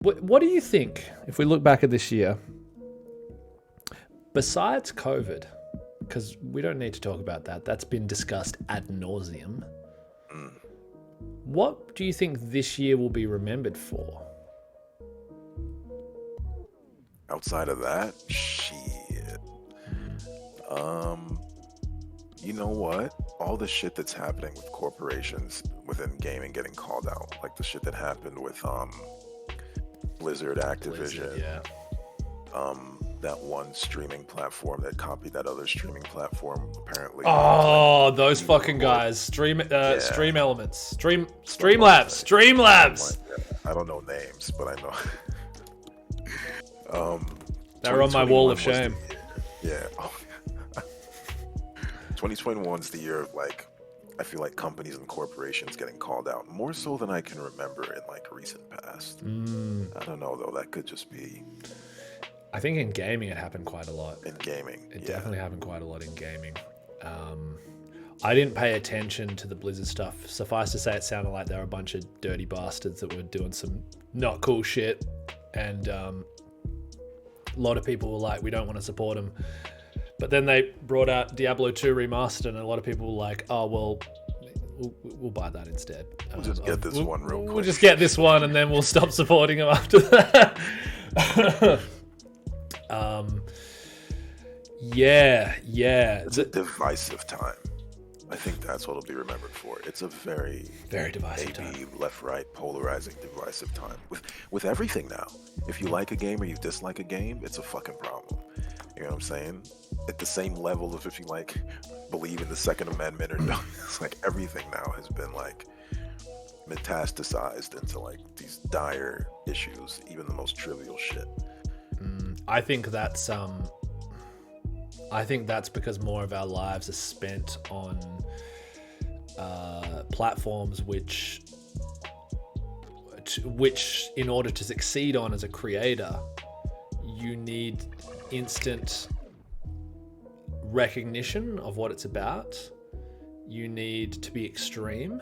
What do you think if we look back at this year, besides COVID? Because we don't need to talk about that. That's been discussed ad nauseum. What do you think this year will be remembered for? Outside of that, shit. You know what? All the shit that's happening with corporations within gaming getting called out, like the shit that happened with Blizzard, Activision, Yeah. that one streaming platform that copied that other streaming platform apparently. Oh, those fucking guys. Stream Elements. Streamlabs. I don't know names, but I know. They're on my wall of shame. Yeah. 2021 is the year of I feel like companies and corporations getting called out more so than I can remember in recent past. I don't know though. That could just be. I think in gaming it happened quite a lot. In gaming, it definitely happened quite a lot in gaming. I didn't pay attention to the Blizzard stuff. Suffice to say, it sounded like they were a bunch of dirty bastards that were doing some not cool shit, and a lot of people were like, "We don't want to support them." But then they brought out Diablo 2 Remastered, and a lot of people were like, "Oh, well, we'll buy that instead. We'll just get this one real quick. We'll just get this one, and then we'll stop supporting them after that." Yeah. It's a divisive time. I think that's what it'll be remembered for. It's a very divisive time. Left-right, polarizing, divisive time. With everything now. If you like a game or you dislike a game, it's a fucking problem. You know what I'm saying? At the same level of if you believe in the Second Amendment or not. It's everything now has been metastasized into these dire issues, even the most trivial shit. I think that's because more of our lives are spent on platforms which in order to succeed on as a creator, you need instant recognition of what it's about. You need to be extreme.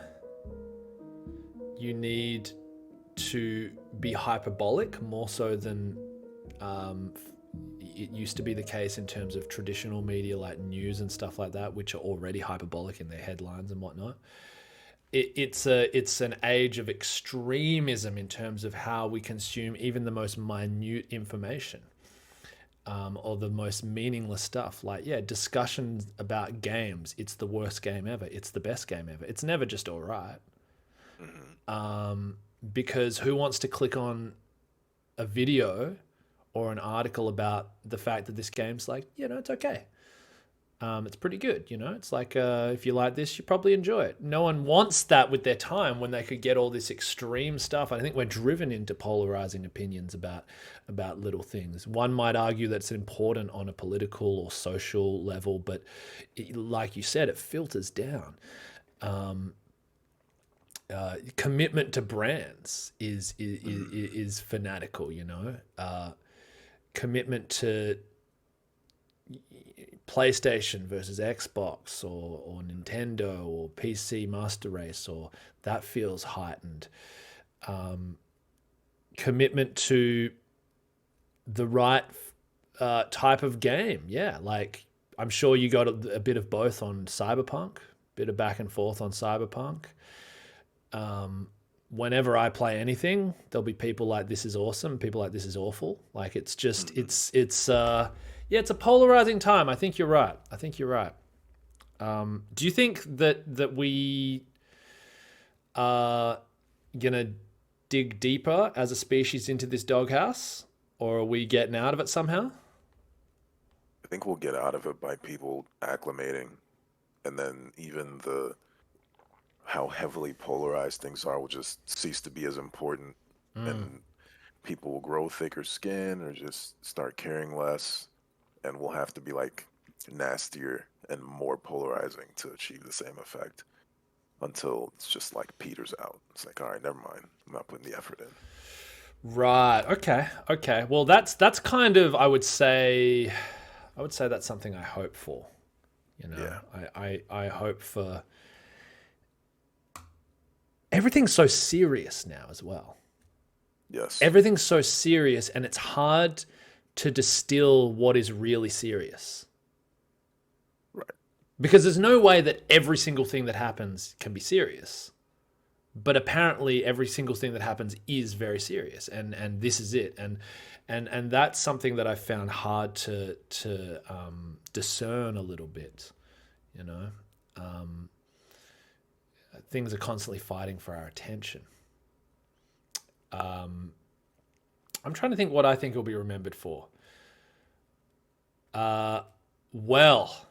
You need to be hyperbolic more so than it used to be the case in terms of traditional media like news and stuff like that, which are already hyperbolic in their headlines and whatnot. It's an age of extremism in terms of how we consume even the most minute information, or the most meaningless stuff. Discussions about games. It's the worst game ever. It's the best game ever. It's never just all right. Because who wants to click on a video or an article about the fact that this game's it's okay. It's pretty good, It's if you like this, you probably enjoy it. No one wants that with their time when they could get all this extreme stuff. I think we're driven into polarizing opinions about little things. One might argue that it's important on a political or social level, but like you said, it filters down. Commitment to brands is fanatical, commitment to PlayStation versus Xbox or Nintendo or PC Master Race, or that feels heightened. Commitment to the right type of game. Yeah, I'm sure you got a bit of both on Cyberpunk, bit of back and forth on Cyberpunk. Whenever I play anything, there'll be people like, this is awesome, people like, this is awful. It's just, it's a polarizing time. I think you're right. Do you think that we are gonna dig deeper as a species into this doghouse, or are we getting out of it somehow? I think we'll get out of it by people acclimating, and then even how heavily polarized things are will just cease to be as important, and people will grow thicker skin or just start caring less, and we'll have to be nastier and more polarizing to achieve the same effect, until it's just peters out. It's all right, never mind, I'm not putting the effort in. Right. Okay. Well, that's kind of, I would say that's something I hope for. Yeah. I hope for. Everything's so serious now as well. Yes. Everything's so serious, and it's hard to distill what is really serious. Right. Because there's no way that every single thing that happens can be serious. But apparently every single thing that happens is very serious, and this is it. And that's something that I found hard to discern a little bit, you know. Things are constantly fighting for our attention. I'm trying to think what I think will be remembered for. Well,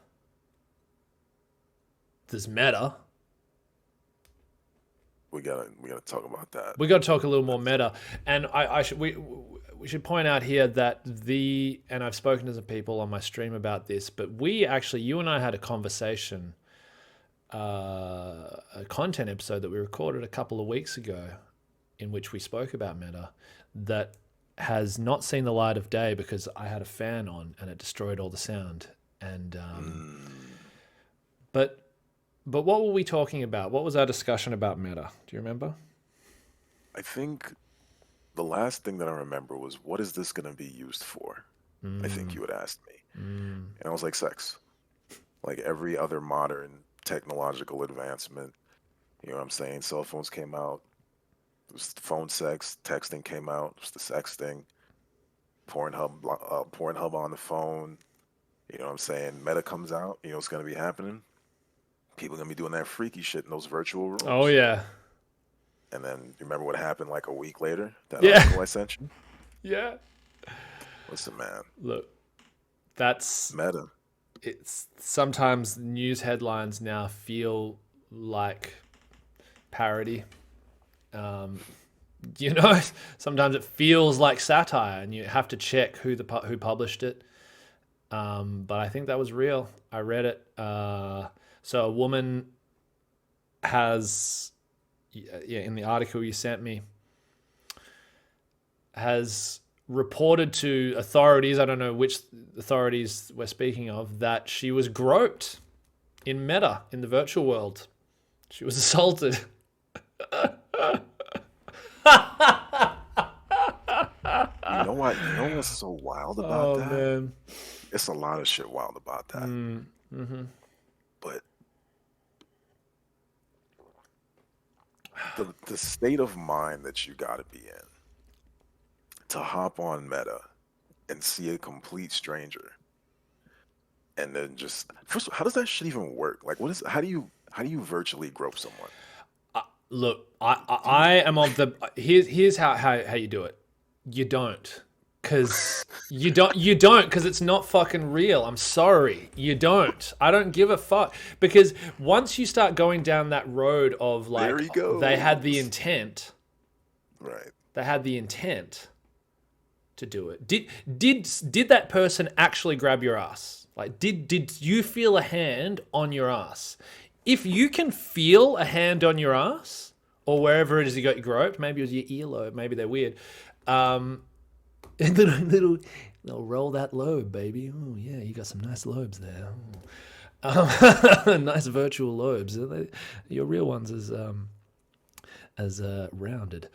there's Meta. We gotta talk about that. We got to talk a little more meta, and we should point out here that and I've spoken to some people on my stream about this, but you and I had a conversation, a content episode that we recorded a couple of weeks ago, in which we spoke about meta, that has not seen the light of day because I had a fan on and it destroyed all the sound. And but what were we talking about? What was our discussion about meta? Do you remember? I think the last thing that I remember was, what is this going to be used for? I think you had asked me. And I was like, sex. Like every other modern technological advancement, you know what I'm saying? Cell phones came out. It was phone sex. Texting came out. It was the sexting. Pornhub on the phone. You know what I'm saying? Meta comes out. You know what's going to be happening? People are going to be doing that freaky shit in those virtual rooms. Oh, yeah. And then you remember what happened like a week later? That Yeah. article I sent you? Yeah. Listen, man. Look, that's Meta. It's sometimes news headlines now feel like parody. You know, sometimes it feels like satire, and you have to check who published it. But I think that was real. I read it. So a woman has, in the article you sent me, has reported to authorities, I don't know which authorities we're speaking of, that she was groped in Meta, in the virtual world. She was assaulted. You know what? You know what's so wild about that? Man. It's a lot of shit wild about that. Mm-hmm. But the state of mind that you got to be in to hop on Meta and see a complete stranger, and then just first of all, how does that shit even work? Like, how do you virtually grope someone? Look, I am of the here's how you do it. You don't. Because you don't because it's not fucking real. I'm sorry. You don't. I don't give a fuck. Because once you start going down that road of like, There he goes. They had the intent. Right. They had the intent to do it. Did that person actually grab your ass? Like, did you feel a hand on your ass? If you can feel a hand on your ass, or wherever it is you got groped, maybe it was your earlobe, maybe they're weird. Little roll that lobe, baby. Oh yeah, you got some nice lobes there. Nice virtual lobes. Your real ones as rounded.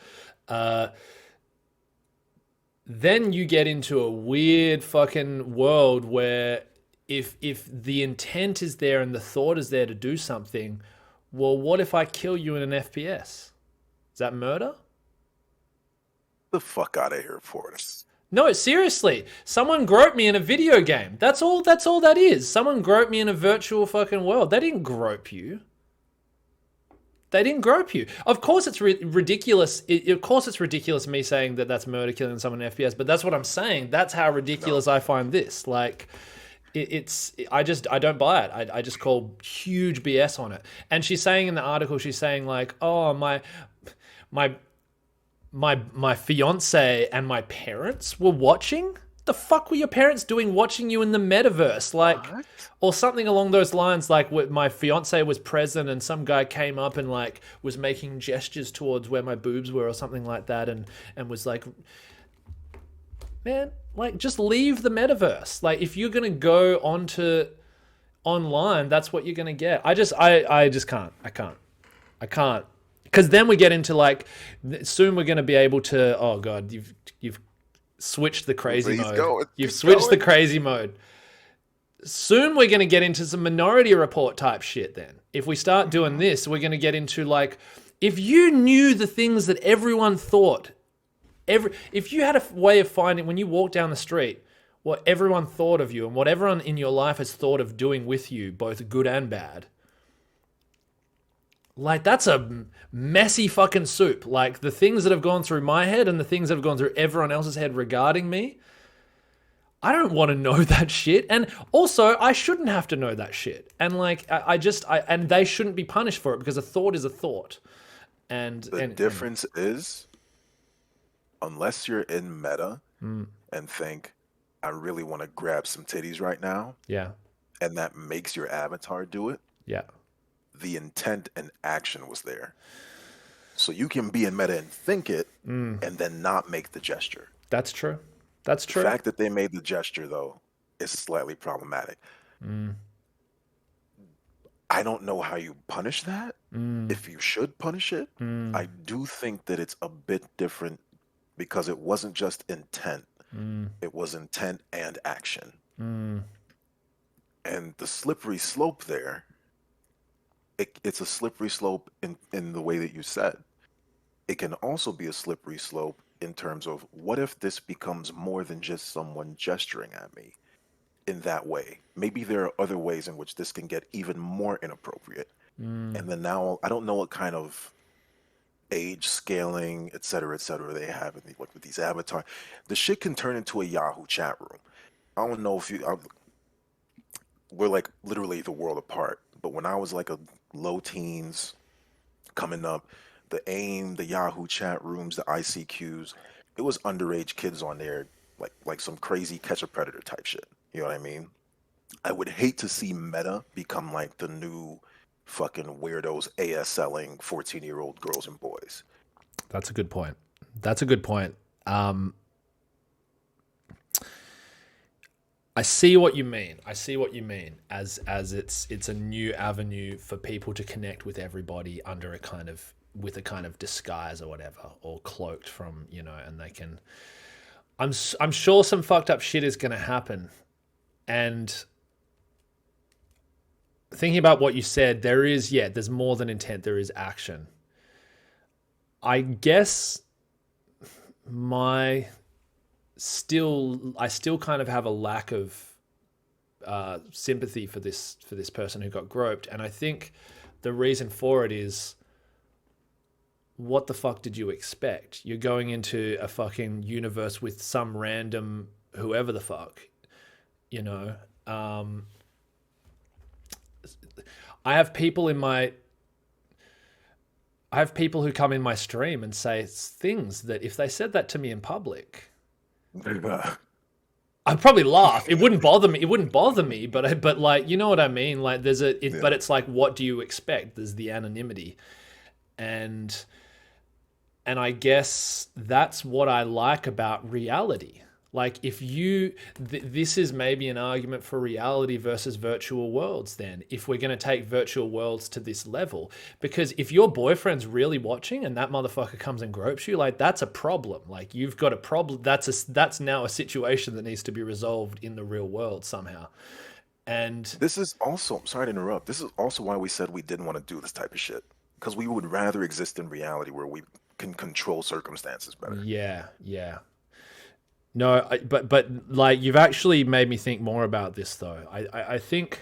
Then you get into a weird fucking world where if the intent is there and the thought is there to do something, well, what if I kill you in an FPS? Is that murder? The fuck out of here, Porto. No, seriously. Someone groped me in a video game. That's all that is. Someone groped me in a virtual fucking world. They didn't grope you. They didn't grope you. Of course it's ridiculous. Of course it's ridiculous me saying that that's murder, killing someone in FPS, but that's what I'm saying. That's how ridiculous I find this. Like, I don't buy it. I just call huge BS on it. And she's saying in the article, like, oh, my fiance and my parents were watching. The fuck were your parents doing watching you in the metaverse? Like, what? Or something along those lines. Like, my fiance was present and some guy came up and like was making gestures towards where my boobs were or something like that, and was like, man, like, just leave the metaverse. Like, if you're gonna go onto online, that's what you're gonna get. I just can't. I can't Because then we get into like soon we're going to be able to. Oh god, you've switched the crazy He's mode. going. You've He's switched the going. crazy mode. Soon we're going to get into some Minority Report type shit. Then if we start doing this, we're going to get into like if you knew the things that everyone thought. If you had a way of finding when you walk down the street what everyone thought of you and what everyone in your life has thought of doing with you, both good and bad, like that's a messy fucking soup. Like the things that have gone through my head and the things that have gone through everyone else's head regarding me, I don't want to know that shit. And also, I shouldn't have to know that shit. And like, and they shouldn't be punished for it because a thought is a thought. And The difference is, unless you're in meta and think, I really want to grab some titties right now, yeah, and that makes your avatar do it, yeah, the intent and action was there. So you can be in meta and think it and then not make the gesture. that's true. That's The true. fact that they made the gesture, though, is slightly problematic. I don't know how you punish that, if you should punish it. I do think that it's a bit different because it wasn't just intent, it was intent and action. And the slippery slope there, it's a slippery slope in the way that you said. It can also be a slippery slope in terms of what if this becomes more than just someone gesturing at me in that way? Maybe there are other ways in which this can get even more inappropriate. And then now I don't know what kind of age scaling, et cetera, they have in like with these avatars. The shit can turn into a Yahoo chat room. I don't know if we're like literally the world apart. But when I was like a low teens coming up, the AIM, the Yahoo chat rooms, the ICQs, it was underage kids on there, like some crazy catch a predator type shit. You know what I mean? I would hate to see meta become like the new fucking weirdos ASLing 14-year-old girls and boys. That's a good point. That's a good point. I see what you mean. I see what you mean as it's a new avenue for people to connect with everybody under a kind of with a kind of disguise or whatever, or cloaked from, and they can. I'm sure some fucked up shit is going to happen, and thinking about what you said, there's more than intent. There is action. I guess I still kind of have a lack of sympathy for this person who got groped, and I think the reason for it is, what the fuck did you expect? You're going into a fucking universe with some random whoever the fuck, I have people who come in my stream and say things that if they said that to me in public, I'd probably laugh. It wouldn't bother me. But like, you know what I mean? Like but it's like, what do you expect? There's the anonymity. And I guess that's what I like about reality. Like if this is maybe an argument for reality versus virtual worlds then, if we're going to take virtual worlds to this level. Because if your boyfriend's really watching and that motherfucker comes and gropes you, like that's a problem. Like you've got a problem. That's now a situation that needs to be resolved in the real world somehow. And this is also, I'm sorry to interrupt, this is also why we said we didn't want to do this type of shit. Because we would rather exist in reality where we can control circumstances better. Yeah. No, but like you've actually made me think more about this though. I think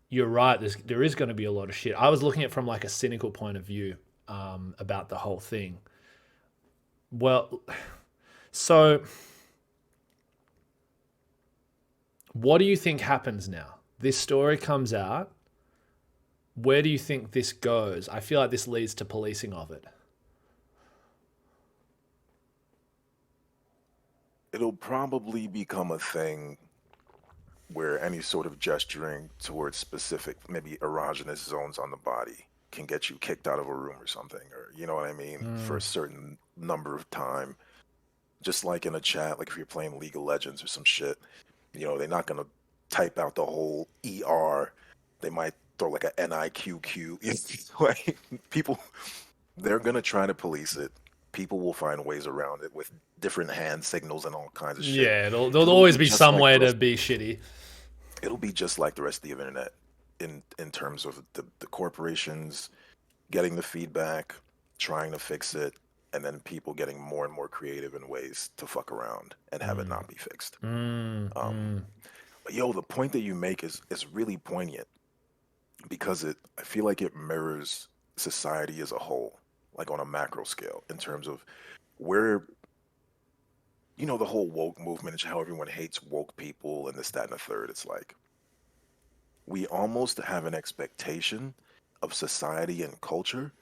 you're right. There is going to be a lot of shit. I was looking at it from like a cynical point of view about the whole thing. Well, so what do you think happens now? This story comes out. Where do you think this goes? I feel like this leads to policing of it. It'll probably become a thing where any sort of gesturing towards specific, maybe erogenous zones on the body can get you kicked out of a room or something, or you know what I mean, for a certain number of time. Just like in a chat, like if you're playing League of Legends or some shit, they're not gonna type out the whole ER. They might throw like a NIQQ. Like people they're gonna try to police it. People will find ways around it with different hand signals and all kinds of shit. Yeah, there'll It'll always be be just some like way the to rest. be shitty. It'll be just like the rest of the internet in terms of the corporations getting the feedback, trying to fix it, and then people getting more and more creative in ways to fuck around and have it Mm, not be fixed. mm, Um, mm. but yo, the point that you make is really poignant because I feel like it mirrors society as a whole, like on a macro scale, in terms of where the whole woke movement and how everyone hates woke people and this, that, and the third. It's like we almost have an expectation of society and culture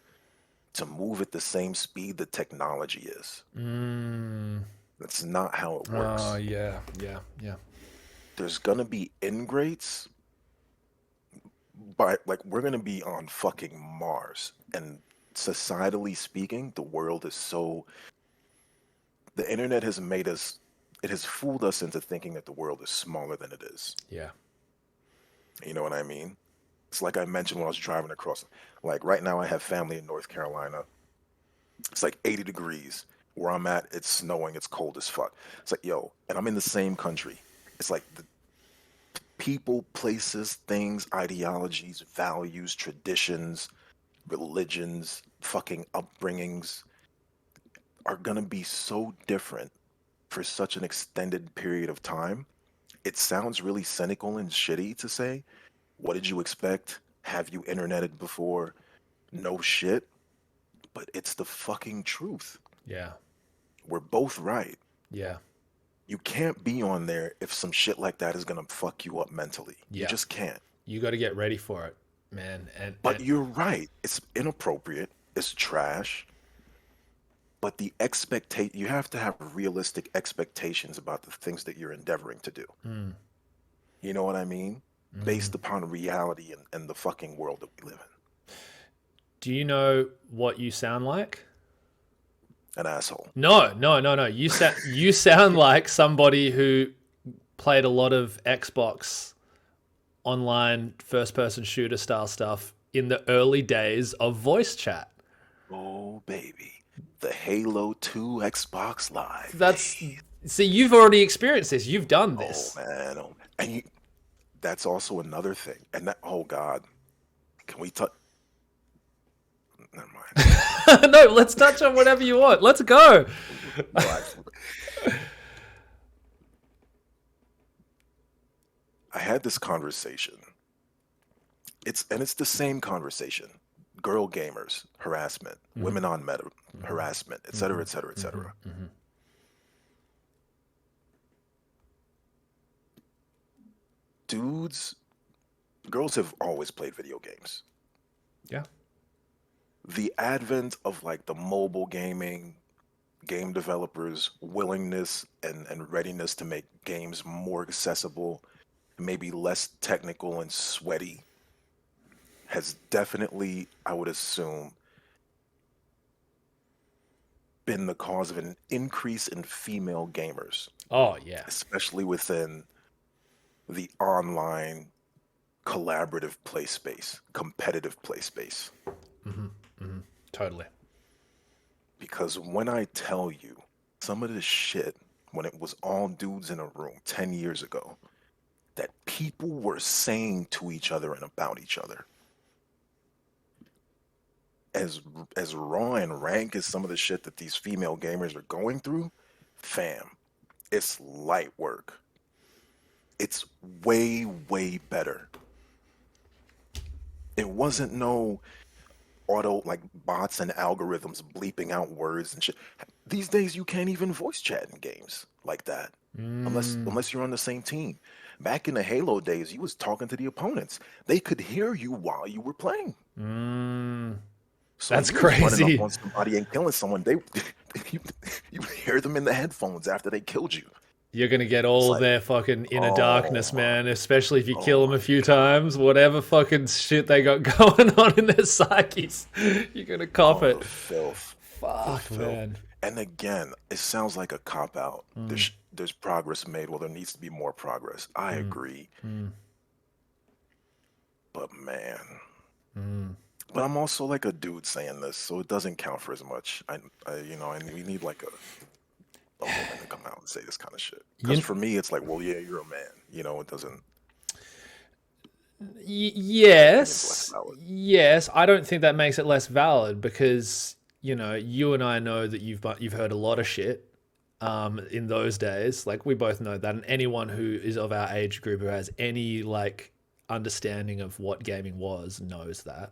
to move at the same speed that technology is. Mm. That's not how it Oh works. yeah, yeah, yeah, There's gonna be ingrates, but like we're gonna be on fucking Mars. And societally speaking, the world is so the internet has made us it has fooled us into thinking that the world is smaller than it is. yeah. You know what I mean? It's like I mentioned when I was driving across. Like right now, I have family in North Carolina. It's like 80 degrees. Where I'm at, it's snowing, it's cold as fuck. It's like, yo, and I'm in the same country. It's like the people, places, things, ideologies, values, traditions, religions, fucking upbringings are gonna be so different for such an extended period of time. It sounds really cynical and shitty to say, what did you expect? Have you interneted before? No shit, but it's the fucking truth. Yeah, We're both right. yeah, You can't be on there if some shit like that is gonna fuck you up mentally. You yeah. just can't. You got to get ready for it, man. And But you're right. It's inappropriate. It's trash. But you have to have realistic expectations about the things that you're endeavoring to do. mm, You know what I mean? mm. Based upon reality and the fucking world that we live Do you know what you sound like? in. An asshole. No, no, no, no. You sound like somebody who played a lot of Xbox online first person shooter style stuff in the early days of voice chat. Oh baby. The Halo 2 Xbox Live That's days. See, you've already experienced this. You've done Oh this. man. Oh, and that's also another thing. And that, oh God. Can we touch? Never mind. No, let's touch on whatever you want. Let's go. No, actually, I had this conversation. It's the same conversation. Girl gamers, harassment, Mm-hmm, women on meta, mm-hmm, harassment, et cetera, mm-hmm, et cetera, et cetera. mm-hmm, mm-hmm. Dudes, girls have always played video games. Yeah. The advent of like the mobile gaming, game developers' willingness and readiness to make games more accessible, maybe less technical and sweaty, has definitely, I would assume, been the cause of an increase in female gamers, Oh yeah. especially within the online collaborative play space, competitive play space. Mm-hmm, mm-hmm. Totally. Because when I tell you some of this shit, when it was all dudes in a room 10 years ago, that people were saying to each other and about each other, as as raw and rank as some of the shit that these female gamers are going through, fam, it's light work. It's way, way better. It wasn't no auto like bots and algorithms bleeping out words and shit. These days you can't even voice chat in games like that. Unless Mm, unless you're on the same team. Back in the Halo days, you was talking to the opponents. They could hear you while you were playing. mm. So when That's you was running up crazy. on somebody and killing someone, you, you hear them in the headphones after they killed you. You're gonna get It's all like, their fucking inner oh darkness, my, man. Especially if you oh kill them a my few God. times, whatever fucking shit they got going on in their psyches, you're gonna cop Oh, it. the filth, the Fuck, filth. man. And again, it sounds like a cop out. Mm, There's progress made. Well, there needs to be more progress. I mm, agree, mm, but man, mm. But I'm also like a dude saying this, so it doesn't count for as much. And we need like a woman to come out and say this kind of shit. Because You, for me, it's like, well, yeah, you're a man. It doesn't. My opinion's less yes, valid. yes. I don't think that makes it less valid because you and I know that you've heard a lot of shit in those days. Like we both know that, and anyone who is of our age group who has any like understanding of what gaming was knows that.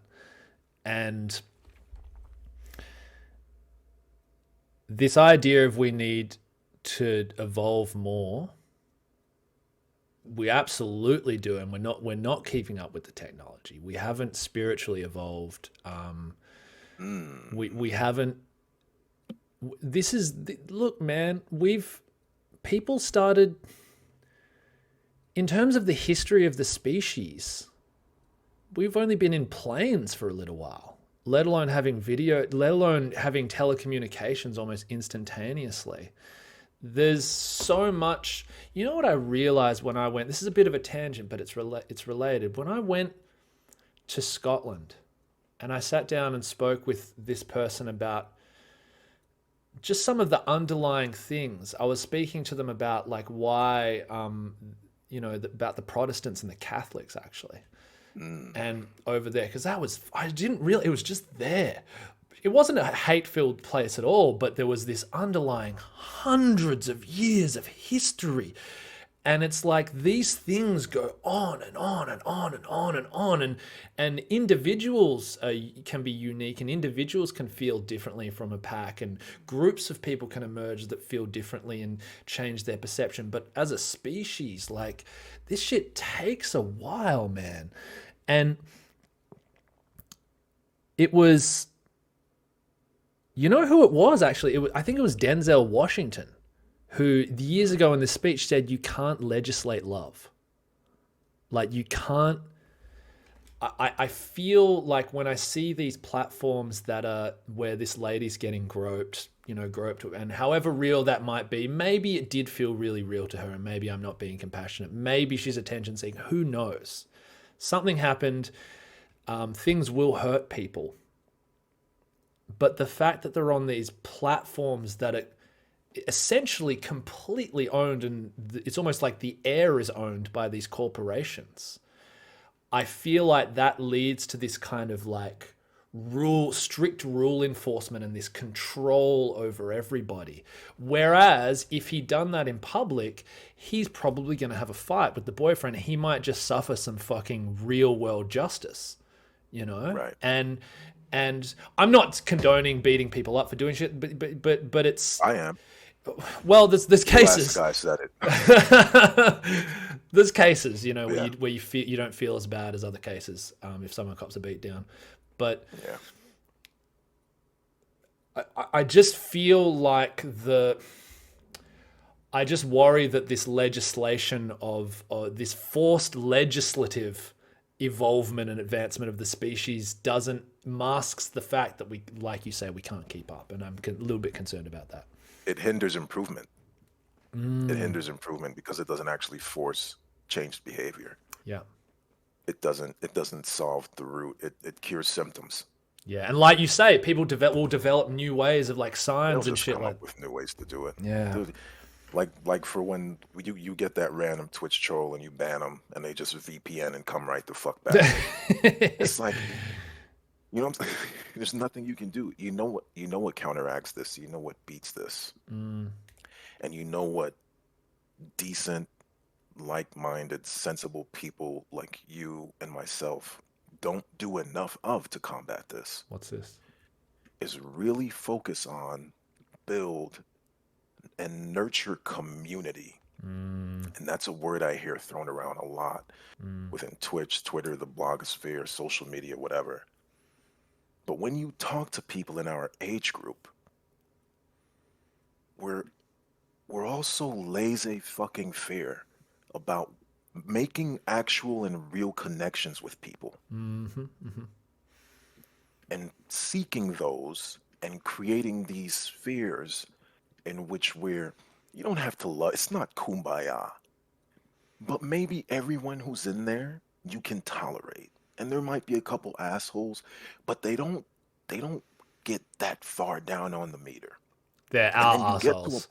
And this idea of we need to evolve more, we absolutely do, and we're not keeping up with the technology. We haven't spiritually evolved. We Mm. haven't. This is look, man. We've people started in terms of the history of the species. We've only been in planes for a little while, let alone having video, let alone having telecommunications almost instantaneously. There's so much. You know what I realized when I went? This is a bit of a tangent, but it's related. When I went to Scotland and I sat down and spoke with this person about just some of the underlying things. I was speaking to them about like why, about the Protestants and the Catholics actually, Mm. and over there because I didn't really. It was just there. It wasn't a hate-filled place at all, but there was this underlying hundreds of years of history. And it's like these things go on and on and on and on and on, and individuals can be unique, and individuals can feel differently from a pack, and groups of people can emerge that feel differently and change their perception. But as a species, like this shit takes a while, man. And it was, you know who it was actually? I think it was Denzel Washington, who years ago in this speech said, "You can't legislate love. Like you can't." I feel like when I see these platforms that are where this lady's getting groped, groped, and however real that might be, maybe it did feel really real to her, and maybe I'm not being compassionate. Maybe she's attention seeking. Who knows? Something happened. Things will hurt people. But the fact that they're on these platforms that are essentially completely owned, and it's almost like the air is owned by these corporations. I feel like that leads to this kind of like strict rule enforcement and this control over everybody. Whereas if he'd done that in public, he's probably going to have a fight with the boyfriend. He might just suffer some fucking real world justice, Right. and I'm not condoning beating people up for doing shit, but it's, I am. well, there's The last cases. guy said it. There's cases, where Yeah. you don't feel as bad as other cases if someone cops a beat down, but Yeah. I just feel like I just worry that this legislation of this forced legislative evolvement and advancement of the species doesn't masks the fact that we, like you say, we can't keep up, and I'm a little bit concerned about that. It hinders improvement. It Mm, hinders improvement because it doesn't actually force changed behavior. yeah. It doesn't solve the root. It cures symptoms. Yeah, and like you say, people will develop new ways of like They'll signs and just shit come like. up with new ways to do it. Yeah. Dude, like for when you get that random Twitch troll and you ban them and they just VPN and come right the fuck back. It's like, what I'm saying? There's nothing you can do. You know what counteracts this. You know what beats this. Mm, And you know what decent, like-minded, sensible people like you and myself don't do enough of to combat this what's this? is really focus on, build, and nurture community. Mm, And that's a word I hear thrown around a lot mm, within Twitch, Twitter, the blogosphere, social media, whatever. But when you talk to people in our age group, we're we're also laissez fucking faire about making actual and real connections with people mm-hmm, mm-hmm. and seeking those and creating these spheres in which you don't have to love, it's not kumbaya, but maybe everyone who's in there you can tolerate. and there might be a couple assholes, but they don't get that far down on the meter. They're And our then you get to a assholes.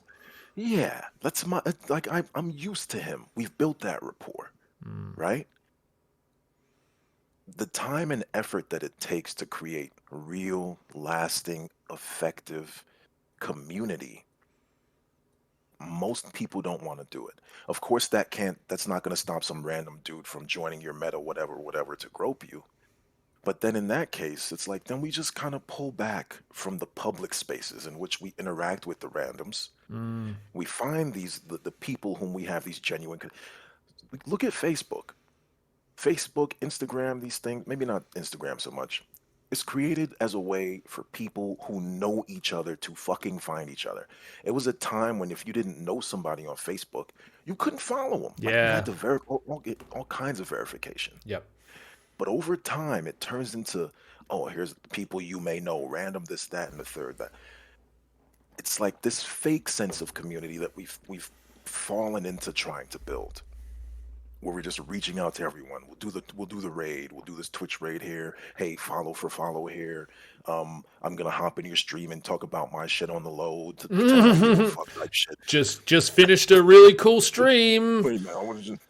yeah, that's my like I'm used to him. We've built that rapport, Mm. right? The time and effort that it takes to create real, lasting, effective community, most people don't want to do it. Of course, that's not going to stop some random dude from joining your meta, whatever, to grope you. But then in that case, it's like, then we just kind of pull back from the public spaces in which we interact with the randoms. Mm. We find the people whom we have these genuine. Look at Facebook. Facebook, Instagram, these things, maybe not Instagram so much. It's created as a way for people who know each other to fucking find each other. It was a time when if you didn't know somebody on Facebook, you couldn't follow them. Like you had Yeah. to get all kinds of verification. Yep. But over time, it turns into, oh, here's people you may know, random this, that, and the third. That it's like this fake sense of community that we've fallen into trying to build, where we're just reaching out to everyone. We'll do the raid. We'll do this Twitch raid here. Hey, follow for follow here. I'm gonna hop in your stream and talk about my shit on the low to pretend I give a fuck type shit. Just finished a really cool stream. Wait, man, I want to just,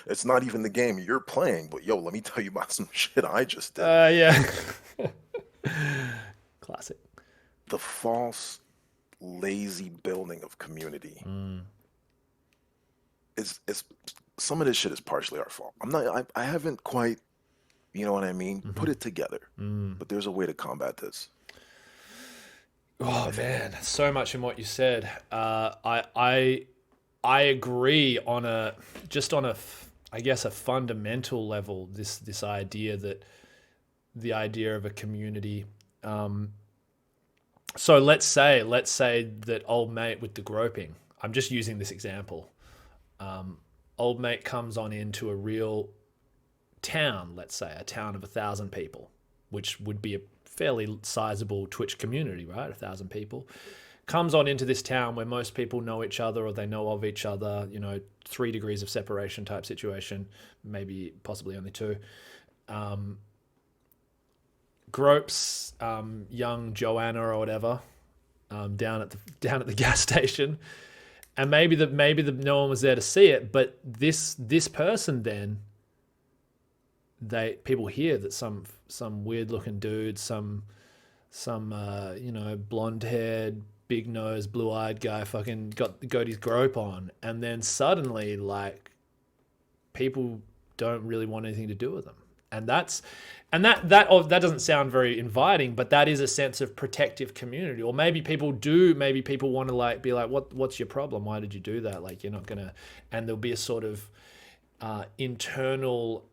it's not even the game you're playing, but yo, let me tell you about some shit I just did. Yeah. Classic. The false, lazy building of community Mm. is some of this shit is partially our fault. I haven't quite, you know what I mean, Mhm. put it together. Mm. But there's a way to combat this, Oh I think. man, so much in what you said. I agree on a just on a I guess a fundamental level. This idea that the idea of a community. So let's say that old mate with the groping. I'm just using this example. Old mate comes on into a real town, let's say a town of 1,000 people, which would be a fairly sizable Twitch community, right? 1,000 people comes on into this town where most people know each other or they know of each other. 3 degrees of separation type situation, maybe possibly only two. Um, Gropes young Joanna or whatever down at the gas station, and maybe the no one was there to see it, but this person then they people hear that some weird looking dude, some blonde haired, big nose, blue eyed guy fucking got his grope on, and then suddenly like people don't really want anything to do with them, and that doesn't sound very inviting, but that is a sense of protective community. Or maybe people do, maybe people want to like be like, what's your problem? Why did you do that? Like you're not gonna, and there'll be a sort of internal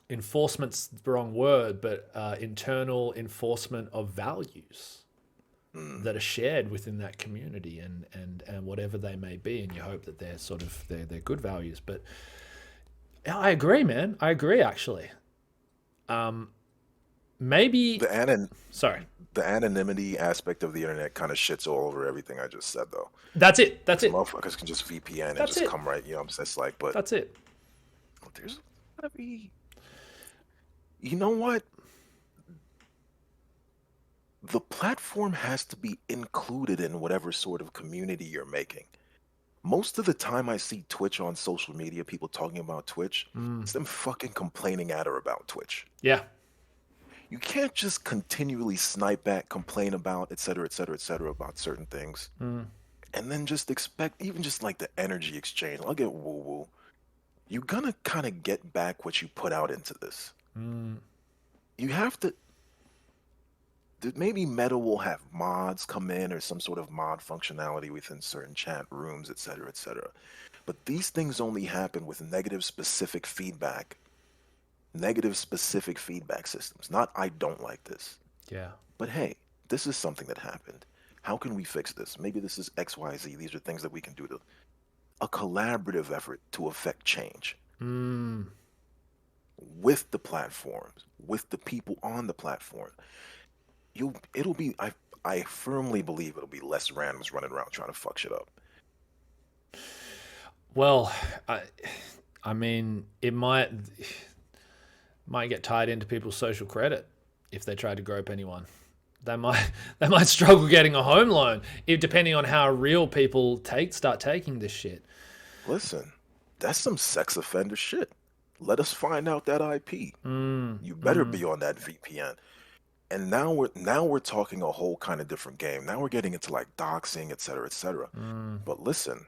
enforcement's the wrong word, but internal enforcement of values Mm. that are shared within that community, and whatever they may be, and you hope that they're sort of they're good values. But I agree, man. I agree, actually. Maybe. The anon Sorry. the anonymity aspect of the internet kind of shits all over everything I just said, though. That's it. That's Because it. motherfuckers can just VPN and That's just it. come right, you know what I'm saying? It's like, but That's it. there's gotta be, you know what? The platform has to be included in whatever sort of community you're making. Most of the time I see Twitch on social media, people talking about Twitch, Mm. it's them fucking complaining at or about Twitch. Yeah. You can't just continually snipe at, complain about, et cetera, about certain things, Mm. and then just expect, even just like the energy exchange. I'll get woo woo. You're gonna kind of get back what you put out into this. Mm. You have to. Maybe Meta will have mods come in or some sort of mod functionality within certain chat rooms, et cetera, et cetera. But these things only happen with negative specific feedback systems. Not I don't like this, Yeah. but hey, this is something that happened. How can we fix this? Maybe this is XYZ. These are things that we can do to a collaborative effort to affect change Mm. with the platforms, with the people on the platform. It'll be I firmly believe it'll be less randoms running around trying to fuck shit up. Well, I I mean, it might get tied into people's social credit if they try to grope anyone. They might they might struggle getting a home loan if depending on how real people start taking this shit. Listen, that's some sex offender shit. Let us find out that IP. You better be on that VPN. And now we're talking a whole kind of different game. Now we're getting into like doxing, et cetera, et cetera. But listen,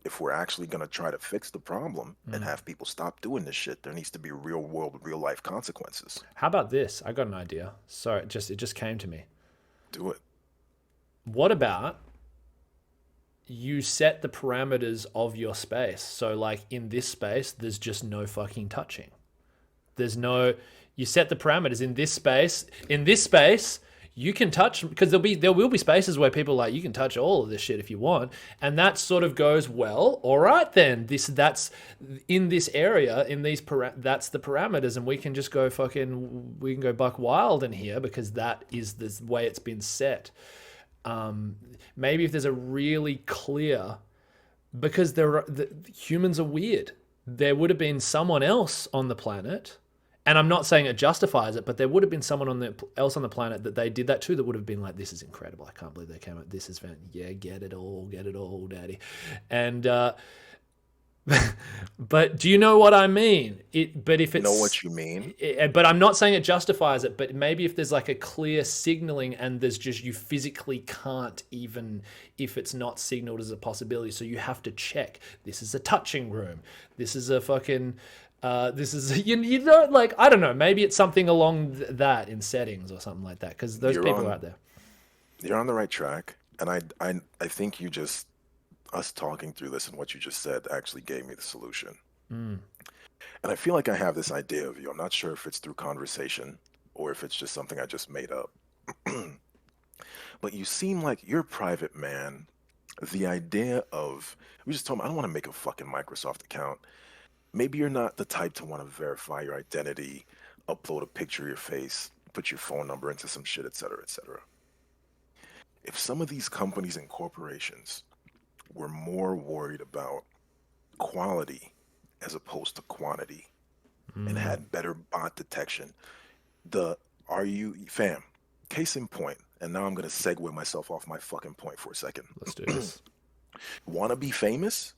if we're actually gonna try to fix the problem and have people stop doing this shit, there needs to be real world, real life consequences. How about this? I got an idea. Sorry, it just came to me. Do it. What about you set the parameters of your space? So like in this space, there's just no fucking touching. There's no, you set the parameters in this space. In this space, you can touch, because there will be spaces where people are like, you can touch all of this shit if you want, and that sort of goes, well, all right then, that's in this area, in these that's the parameters, and we can just go we can go buck wild in here because that is the way it's been set. Maybe if there's a really clear, because humans are weird, there would have been someone else on the planet. And I'm not saying it justifies it, but there would have been someone else on the planet that they did that to that would have been like, this is incredible. I can't believe they came up. This is yeah, get it all, daddy. And, but do you know what I mean? But if it's, know what you mean? But I'm not saying it justifies it, but maybe if there's like a clear signaling and there's just, you physically can't even, if it's not signaled as a possibility. So you have to check, this is a touching room. This is a fucking, this is, you don't like, I don't know, maybe it's something along that in settings or something like that, because those people are out there. You're on the right track. And I think us talking through this and what you just said actually gave me the solution. And I feel like I have this idea of you. I'm not sure if it's through conversation or if it's just something I just made up. But you seem like you're a private man. The idea of, we just told me, I don't want to make a fucking Microsoft account. Maybe you're not the type to want to verify your identity, upload a picture of your face, put your phone number into some shit, et cetera, et cetera. If some of these companies and corporations were more worried about quality as opposed to quantity and had better bot detection, fam, case in point, and now I'm going to segue myself off my fucking point for a second. Let's do this. Want to be famous?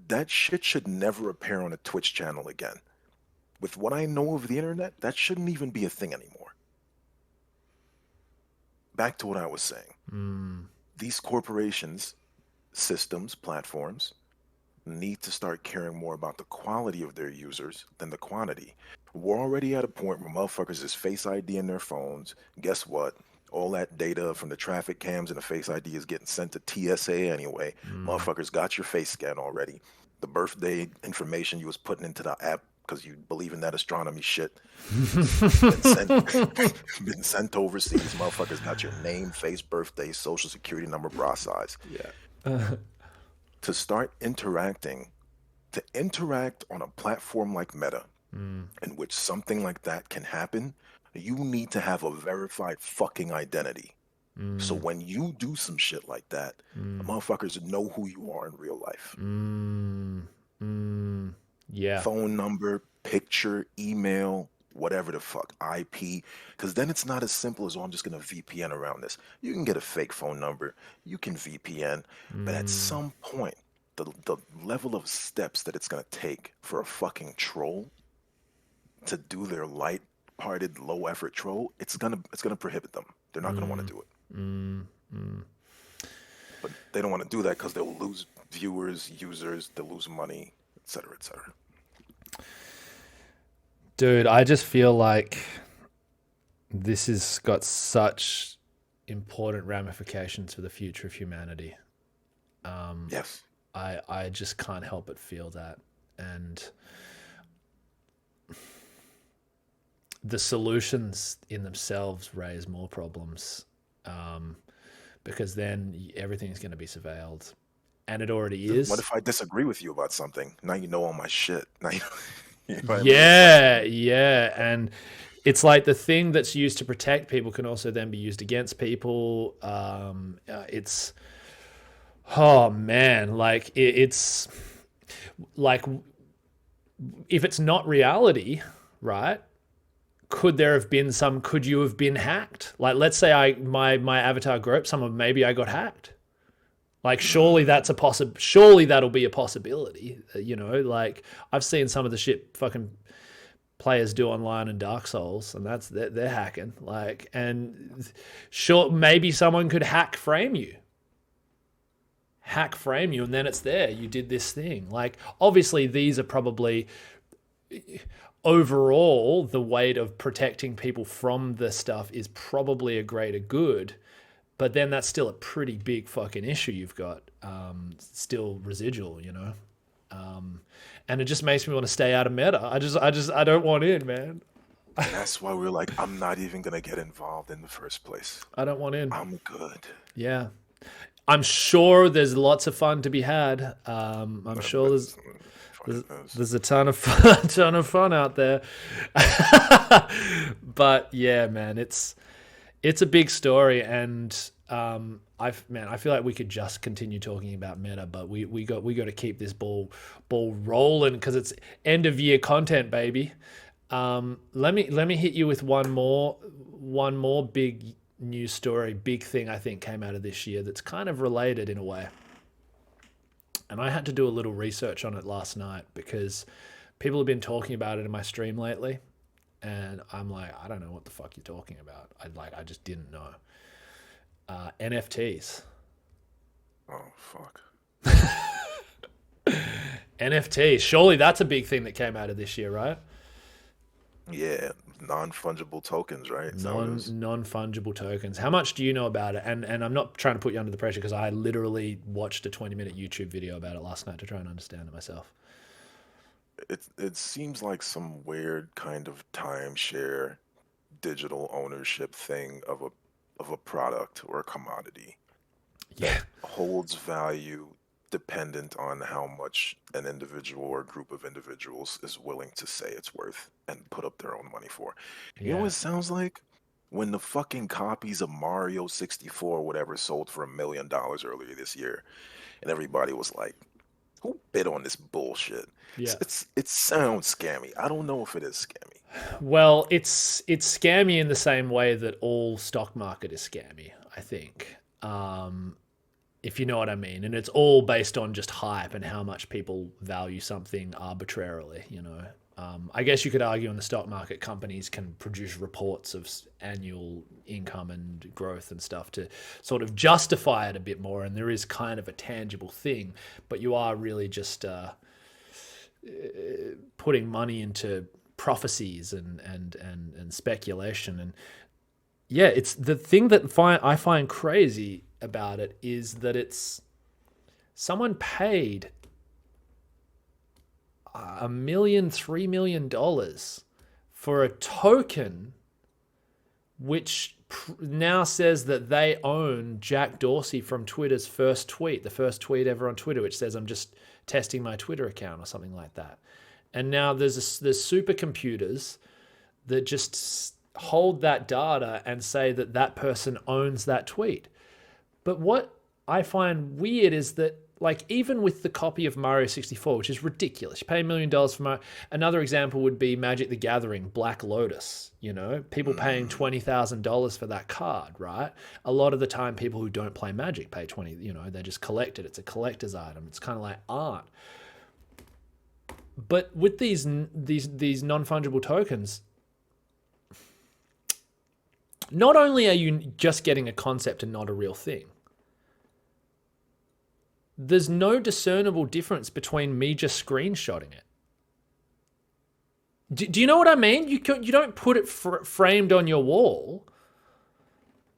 That shit should never appear on a Twitch channel again. With what I know of the internet, that shouldn't even be a thing anymore. Back to what I was saying. These corporations, systems, platforms need to start caring more about the quality of their users than the quantity. We're already at a point where motherfuckers is Face ID in their phones. Guess what? All that data from the traffic cams and the Face ID is getting sent to TSA anyway. Motherfuckers got your face scan already. The birthday information you was putting into the app because you believe in that astronomy shit been sent overseas. Motherfuckers got your name, face, birthday, social security number, bra size. Yeah. To start interacting, to interact on a platform like Meta, in which something like that can happen, you need to have a verified fucking identity. So when you do some shit like that, motherfuckers know who you are in real life. Yeah. Phone number, picture, email, whatever the fuck, IP. Because then it's not as simple as, oh, I'm just going to VPN around this. You can get a fake phone number. You can VPN. But at some point, the level of steps that it's going to take for a fucking troll to do their light-hearted, low-effort troll, it's gonna prohibit them. They're not going to want to do it. But they don't want to do that because they'll lose viewers, users, they'll lose money, et cetera, et cetera. Dude, I just feel like this has got such important ramifications for the future of humanity. Yes. I just can't help but feel that. And the solutions in themselves raise more problems. Because then everything's going to be surveilled, and it already is. What if I disagree with you about something? Now you know all my shit. Now you know yeah, and it's like the thing that's used to protect people can also then be used against people. Oh man, like it's like if it's not reality, right? Could you have been hacked? Like, let's say my avatar groped someone, maybe I got hacked. Like, surely that'll be a possibility, like I've seen some of the shit fucking players do online in Dark Souls, and they're hacking. Like, and sure, maybe someone could hack frame you, and then it's there. You did this thing. Like, obviously, these are probably overall the weight of protecting people from the stuff is probably a greater good, but then that's still a pretty big fucking issue you've got still residual, and it just makes me want to stay out of meta. I don't want in, man. And that's why we're like, I'm not even gonna get involved in the first place. I don't want in. I'm good. Yeah, I'm sure there's lots of fun to be had. I'm sure there's a ton of fun out there. But yeah, man, it's a big story, and I feel like we could just continue talking about meta, but we got to keep this ball rolling because it's end of year content, baby. Let me hit you with one more big news story, big thing I think came out of this year that's kind of related in a way. And I had to do a little research on it last night because people have been talking about it in my stream lately. And I'm like, I don't know what the fuck you're talking about. I just didn't know. NFTs. Oh, fuck. NFTs. Surely that's a big thing that came out of this year, right? Yeah, non-fungible tokens, right? Non-fungible tokens. How much do you know about it? And I'm not trying to put you under the pressure because I literally watched a 20-minute YouTube video about it last night to try and understand it myself. It seems like some weird kind of timeshare digital ownership thing of a product or a commodity that holds value dependent on how much an individual or group of individuals is willing to say it's worth and put up their own money for. You know what it sounds like? When the fucking copies of Mario 64 or whatever sold for $1 million earlier this year, and everybody was like, who bid on this bullshit? Yeah. It sounds scammy. I don't know if it is scammy. Well, it's scammy in the same way that all stock market is scammy, I think. If you know what I mean. And it's all based on just hype and how much people value something arbitrarily, I guess you could argue in the stock market, companies can produce reports of annual income and growth and stuff to sort of justify it a bit more. And there is kind of a tangible thing, but you are really just putting money into prophecies and speculation. And yeah, it's the thing that I find crazy about it is that it's someone paid $3 million for a token which now says that they own Jack Dorsey from Twitter's first tweet, the first tweet ever on Twitter, which says, I'm just testing my Twitter account or something like that. And now there's supercomputers that just hold that data and say that that person owns that tweet. But what I find weird is that, like, even with the copy of Mario 64, which is ridiculous, you pay $1 million for Mario. Another example would be Magic the Gathering, Black Lotus, people paying $20,000 for that card, right? A lot of the time, people who don't play Magic pay they just collect it. It's a collector's item. It's kind of like art. But with these non-fungible tokens, not only are you just getting a concept and not a real thing, there's no discernible difference between me just screenshotting it. Do you know what I mean? You don't put it framed on your wall,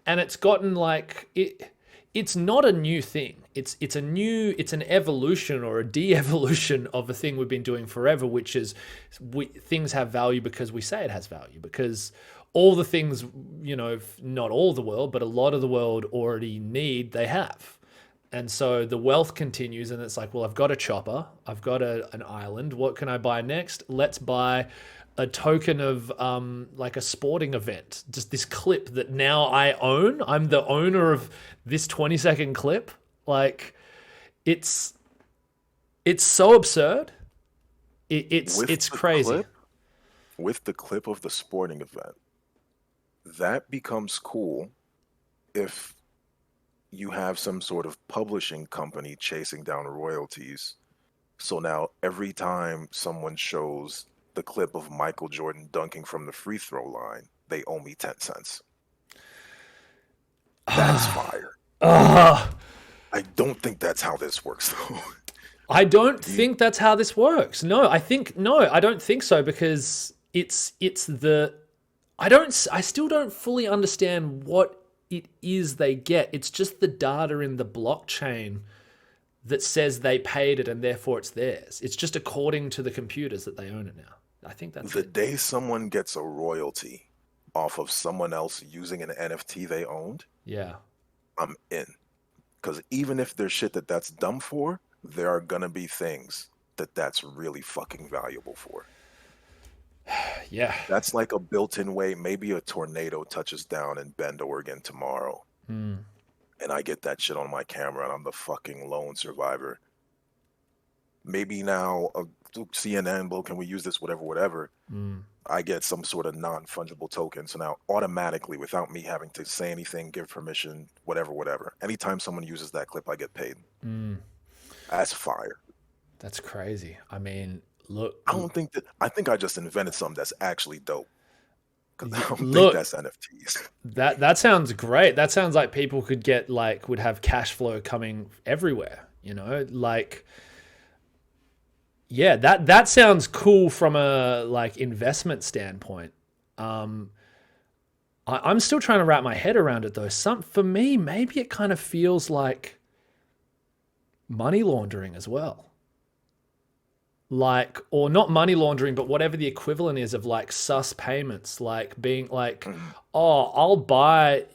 and it's gotten like it. It's not a new thing. It's an evolution or a de-evolution of a thing we've been doing forever, which is things have value because we say it has value, because all the things, not all the world, but a lot of the world already need, they have. And so the wealth continues, and it's like, well, I've got a chopper, I've got an island. What can I buy next? Let's buy a token of like a sporting event, just this clip that now I own. I'm the owner of this 20-second clip. Like, it's It's so absurd. With It's the crazy. clip, with the clip of the sporting event, that becomes cool if you have some sort of publishing company chasing down royalties. So now every time someone shows the clip of Michael Jordan dunking from the free throw line, they owe me 10 cents. That's fire. Ugh. I don't think that's how this works though. I don't You, think that's how this works. No, I don't think so because it's the I still don't fully understand what it is they get. It's just the data in the blockchain that says they paid it and therefore it's theirs. It's just according to the computers that they own it now. I think that's the it. day someone gets a royalty off of someone else using an NFT they owned, Yeah. I'm in. Because even if there's shit that's dumb for, there are gonna be things that's really fucking valuable for. Yeah. That's like a built-in way. Maybe a tornado touches down in Bend, Oregon tomorrow, Mm, and I get that shit on my camera, and I'm the fucking lone survivor. Maybe now, CNN, well, can we use this? Whatever, whatever. mm, I get some sort of non-fungible token. So now, automatically, without me having to say anything, give permission, whatever, whatever. Anytime someone uses that clip, I get paid. mm. That's fire. That's crazy. I mean, look, I don't think that. I think I just invented something that's actually dope. Because I don't think look. that's NFTs. That sounds great. That sounds like people could get like would have cash flow coming everywhere. You know, like yeah, that sounds cool from a like investment standpoint. Um, I'm still trying to wrap my head around it though. Some for me, maybe it kind of feels like money laundering as well. Like, or not money laundering, but whatever the equivalent is of like sus payments, like being like, Mhm. oh, I'll buy,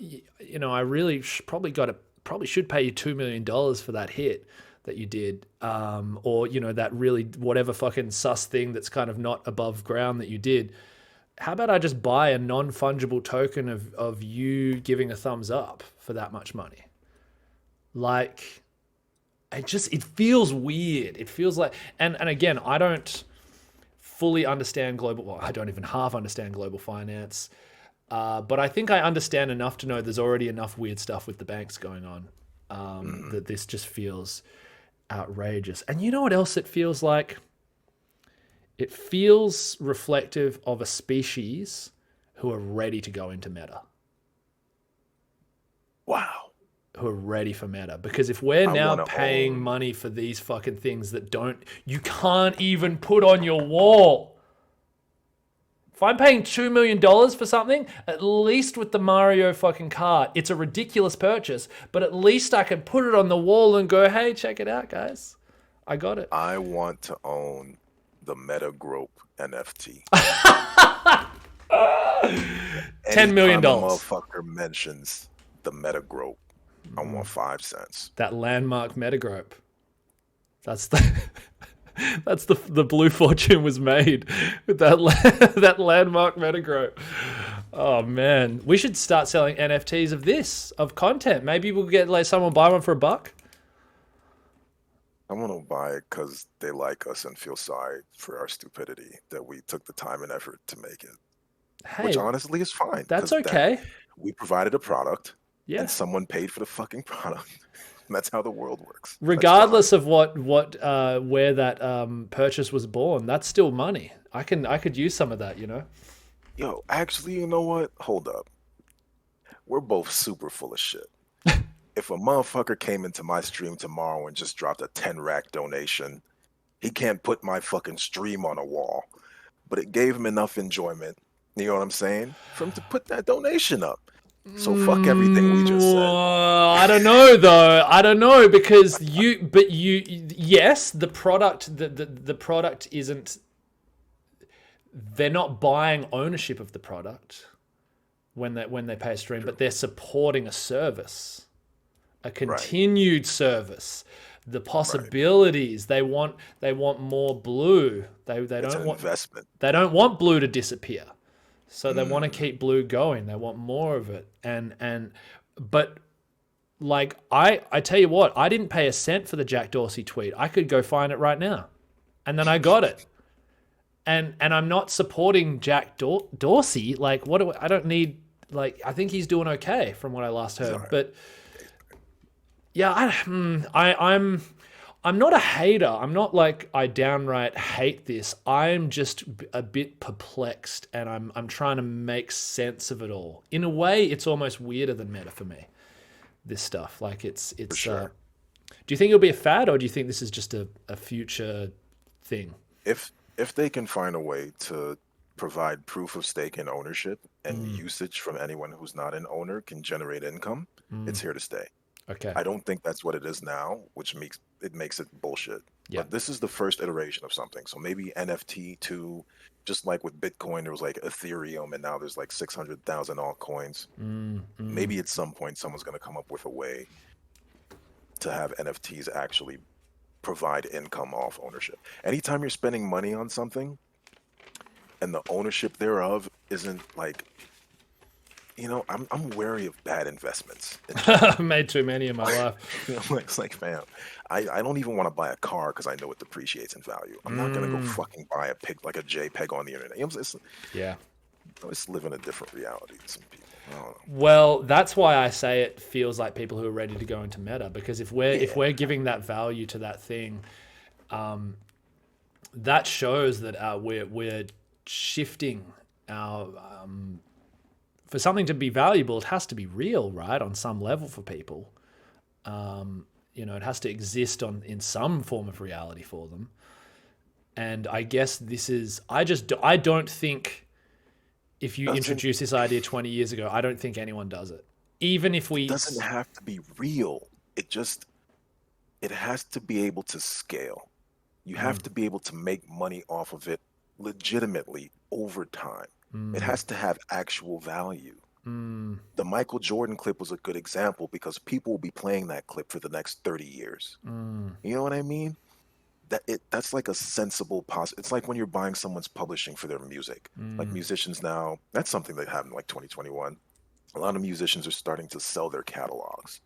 I really probably should pay you $2 million for that hit that you did, or that really whatever fucking sus thing that's kind of not above ground that you did. How about I just buy a non fungible token of you giving a thumbs up for that much money? Like, it feels weird. It feels like and again, I don't fully understand I don't even half understand global finance. But I think I understand enough to know there's already enough weird stuff with the banks going on, Mhm. that this just feels outrageous. And you know what else it feels like? It feels reflective of a species who are ready to go into meta, Wow. who are ready for meta. Because if we're I now want to paying own. money for these fucking things that you can't even put on your wall. If I'm paying $2 million for something, at least with the Mario fucking kart, it's a ridiculous purchase, but at least I can put it on the wall and go, hey, check it out, guys. I got it. I want to own the Meta Grope NFT. $10 million. Anytime a dollars. motherfucker mentions the Meta Grope, I want 5 cents. That landmark metagrope. That's the that's the Blue Fortune was made with that landmark metagrope. Oh man, we should start selling NFTs of content. Maybe we'll get like someone buy one for $1. I want to buy it because they like us and feel sorry for our stupidity that we took the time and effort to make it. Which Hey, honestly is fine that's because that okay. we provided a product and Yeah. someone paid for the fucking product. That's how the world works. That's fine. Regardless of where that purchase was born, that's still money. I could use some of that. Yo, actually, you know what? Hold up. We're both super full of shit. If a motherfucker came into my stream tomorrow and just dropped a 10 rack donation, he can't put my fucking stream on a wall. But it gave him enough enjoyment, you know what I'm saying? For him to put that donation up. So fuck everything we just said. I don't know though. I don't know because yes, the product, the product isn't. They're not buying ownership of the product when they pay a stream, but they're supporting a service, a Right, continued service. The right. possibilities they want more blue. They It's don't an want investment. they don't want blue to disappear. So they want to Mm, keep blue going. They want more of it. And but Like I tell you what, I didn't pay a cent for the Jack Dorsey tweet. I could go find it right now, and then I got it. And I'm not supporting Jack Dorsey. Like, I don't need. Like, I think he's doing okay from what I last He's all heard. right. But yeah, I'm not a hater. I'm not like I downright hate this. I'm just a bit perplexed, and I'm trying to make sense of it all. In a way, it's almost weirder than meta for me. This stuff, like For it's. sure. Do you think it'll be a fad, or do you think this is just a future thing? If they can find a way to provide proof of stake and ownership and Mm, usage from anyone who's not an owner can generate income, mm, it's here to stay. okay. I don't think that's what it is now, which makes it bullshit. Yeah. But this is the first iteration of something. So maybe NFT too, just like with Bitcoin, there was like Ethereum, and now there's like 600,000 altcoins. Mm, mm, Maybe at some point someone's going to come up with a way to have NFTs actually provide income off ownership. Anytime you're spending money on something and the ownership thereof isn't like, I'm wary of bad investments in I've general. made too many in my life. It's like, fam, I don't even want to buy a car because I know it depreciates in value. I'm not gonna go Mm, fucking buy a pig like a JPEG on the internet. yeah. It's living a different reality to some people. I don't know. Well, that's why I say it feels like people who are ready to go into meta, because if Yeah, we're giving that value to that thing, that shows that we're shifting our for something to be valuable, it has to be real, right? On some level for people. It has to exist in some form of reality for them. And I guess this is, I don't think if you doesn't introduce this idea 20 years ago, I don't think anyone does it. Even if it we, doesn't have to be real. It has to be able to scale. You have mm, to be able to make money off of it legitimately over time. It mm, has to have actual value. mm, The Michael Jordan clip was a good example because people will be playing that clip for the next 30 years. mm, You know what I mean? That's like a sensible It's like when you're buying someone's publishing for their music. Like mm, musicians now, that's something that happened like 2021. A lot of musicians are starting to sell their catalogs.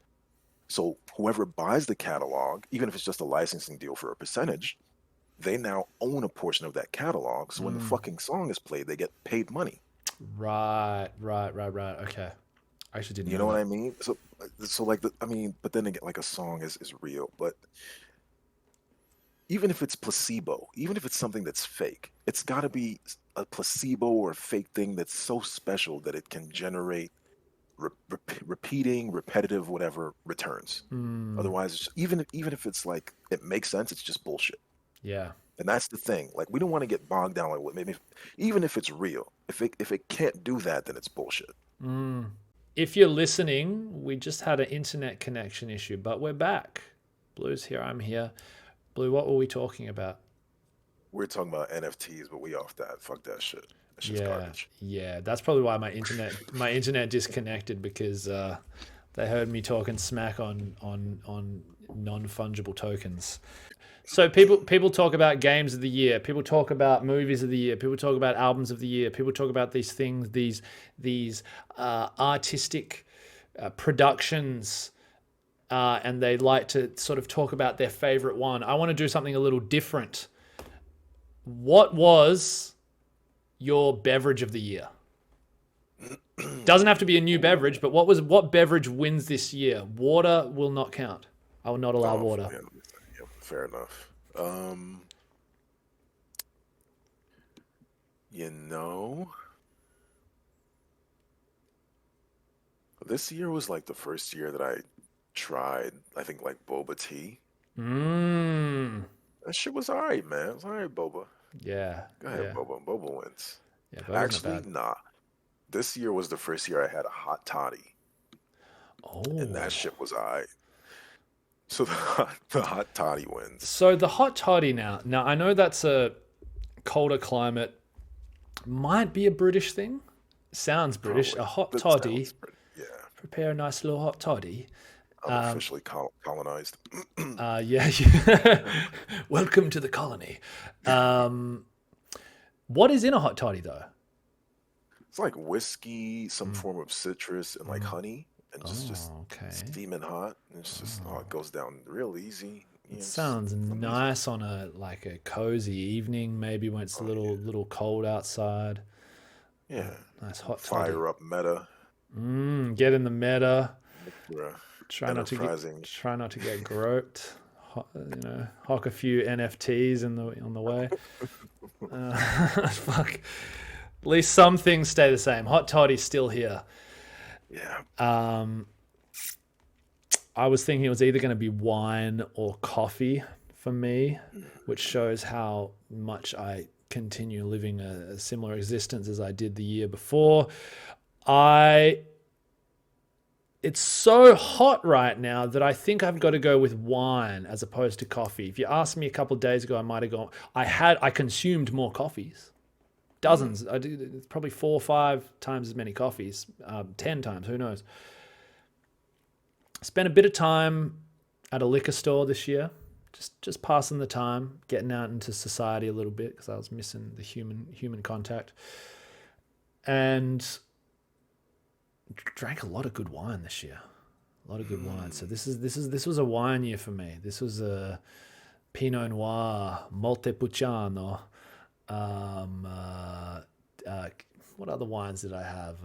So whoever buys the catalog, even if it's just a licensing deal for a percentage, they now own a portion of that catalog. So when the mm. fucking song is played, they get paid money. Right, right, right, right. Okay. I actually didn't You know know what that. I mean? So like but then again, like a song is real. But even if it's placebo, even if it's something that's fake, it's got to be a placebo or a fake thing that's so special that it can generate repeating, repetitive, whatever returns. Mm, Otherwise, even if it's like it makes sense, it's just bullshit. yeah. And that's the thing. Like we don't want to get bogged down like what maybe even if it's real, if it can't do that, then it's bullshit. Mm. If you're listening, we just had an internet connection issue, but we're back. Blue's here, I'm here. Blue, what were we talking about? We're talking about NFTs, but we off that. Fuck that shit. That shit's Yeah, garbage. yeah. That's probably why my internet disconnected, because they heard me talking smack on non-fungible tokens. So people talk about games of the year. People talk about movies of the year. People talk about albums of the year. People talk about these things, these artistic productions, and they like to sort of talk about their favorite one. I want to do something a little different. What was your beverage of the year? Doesn't have to be a new Ooh. beverage, but what beverage wins this year? Water will not count. I will not allow Oh, water. yeah, yeah, fair enough. You know, this year was like the first year that I tried, I think like boba tea. Mmm. That shit was all right, man. It was all right, boba. Yeah, Go ahead, yeah, boba. Boba wins. yeah. Boba's not Actually, bad. nah. This year was the first year I had a hot toddy, and that Oh, shit was all right. So the hot toddy wins. so the hot toddy now. Now I know that's a colder climate. Might be a British thing. Sounds British. Probably. A hot That toddy. sounds pretty. Yeah, Prepare a nice little hot toddy. I'm officially colonized. Yeah. Welcome to the colony. Um, what is in a hot toddy though? It's like whiskey, some Mm, form of citrus, and like mm, honey. and just Oh, okay. steaming hot. It's just it goes down real easy. It Just sounds amazing. nice on a like a cozy evening, maybe when it's a Oh little cold outside. yeah, Nice hot toddy. fire up meta Get in the meta. for a Try not to get enterprising. try not to get groped. Hock a few NFTs on the way. Fuck. At least some things stay the same. Hot toddy's still here. Yeah, I was thinking it was either going to be wine or coffee for me, which shows how much I continue living a similar existence as I did the year before. I It's so hot right now that I think I've got to go with wine as opposed to coffee. If you asked me a couple of days ago, I might have gone. I consumed more coffees, dozens. I did probably 4 or 5 times as many coffees, 10 times. Who knows? Spent a bit of time at a liquor store this year, just passing the time, getting out into society a little bit because I was missing the human contact, and drank a lot of good wine this year. A lot of good wine. So this was a wine year for me. This was a Pinot Noir, Montepulciano. Um, uh, what other wines did I have?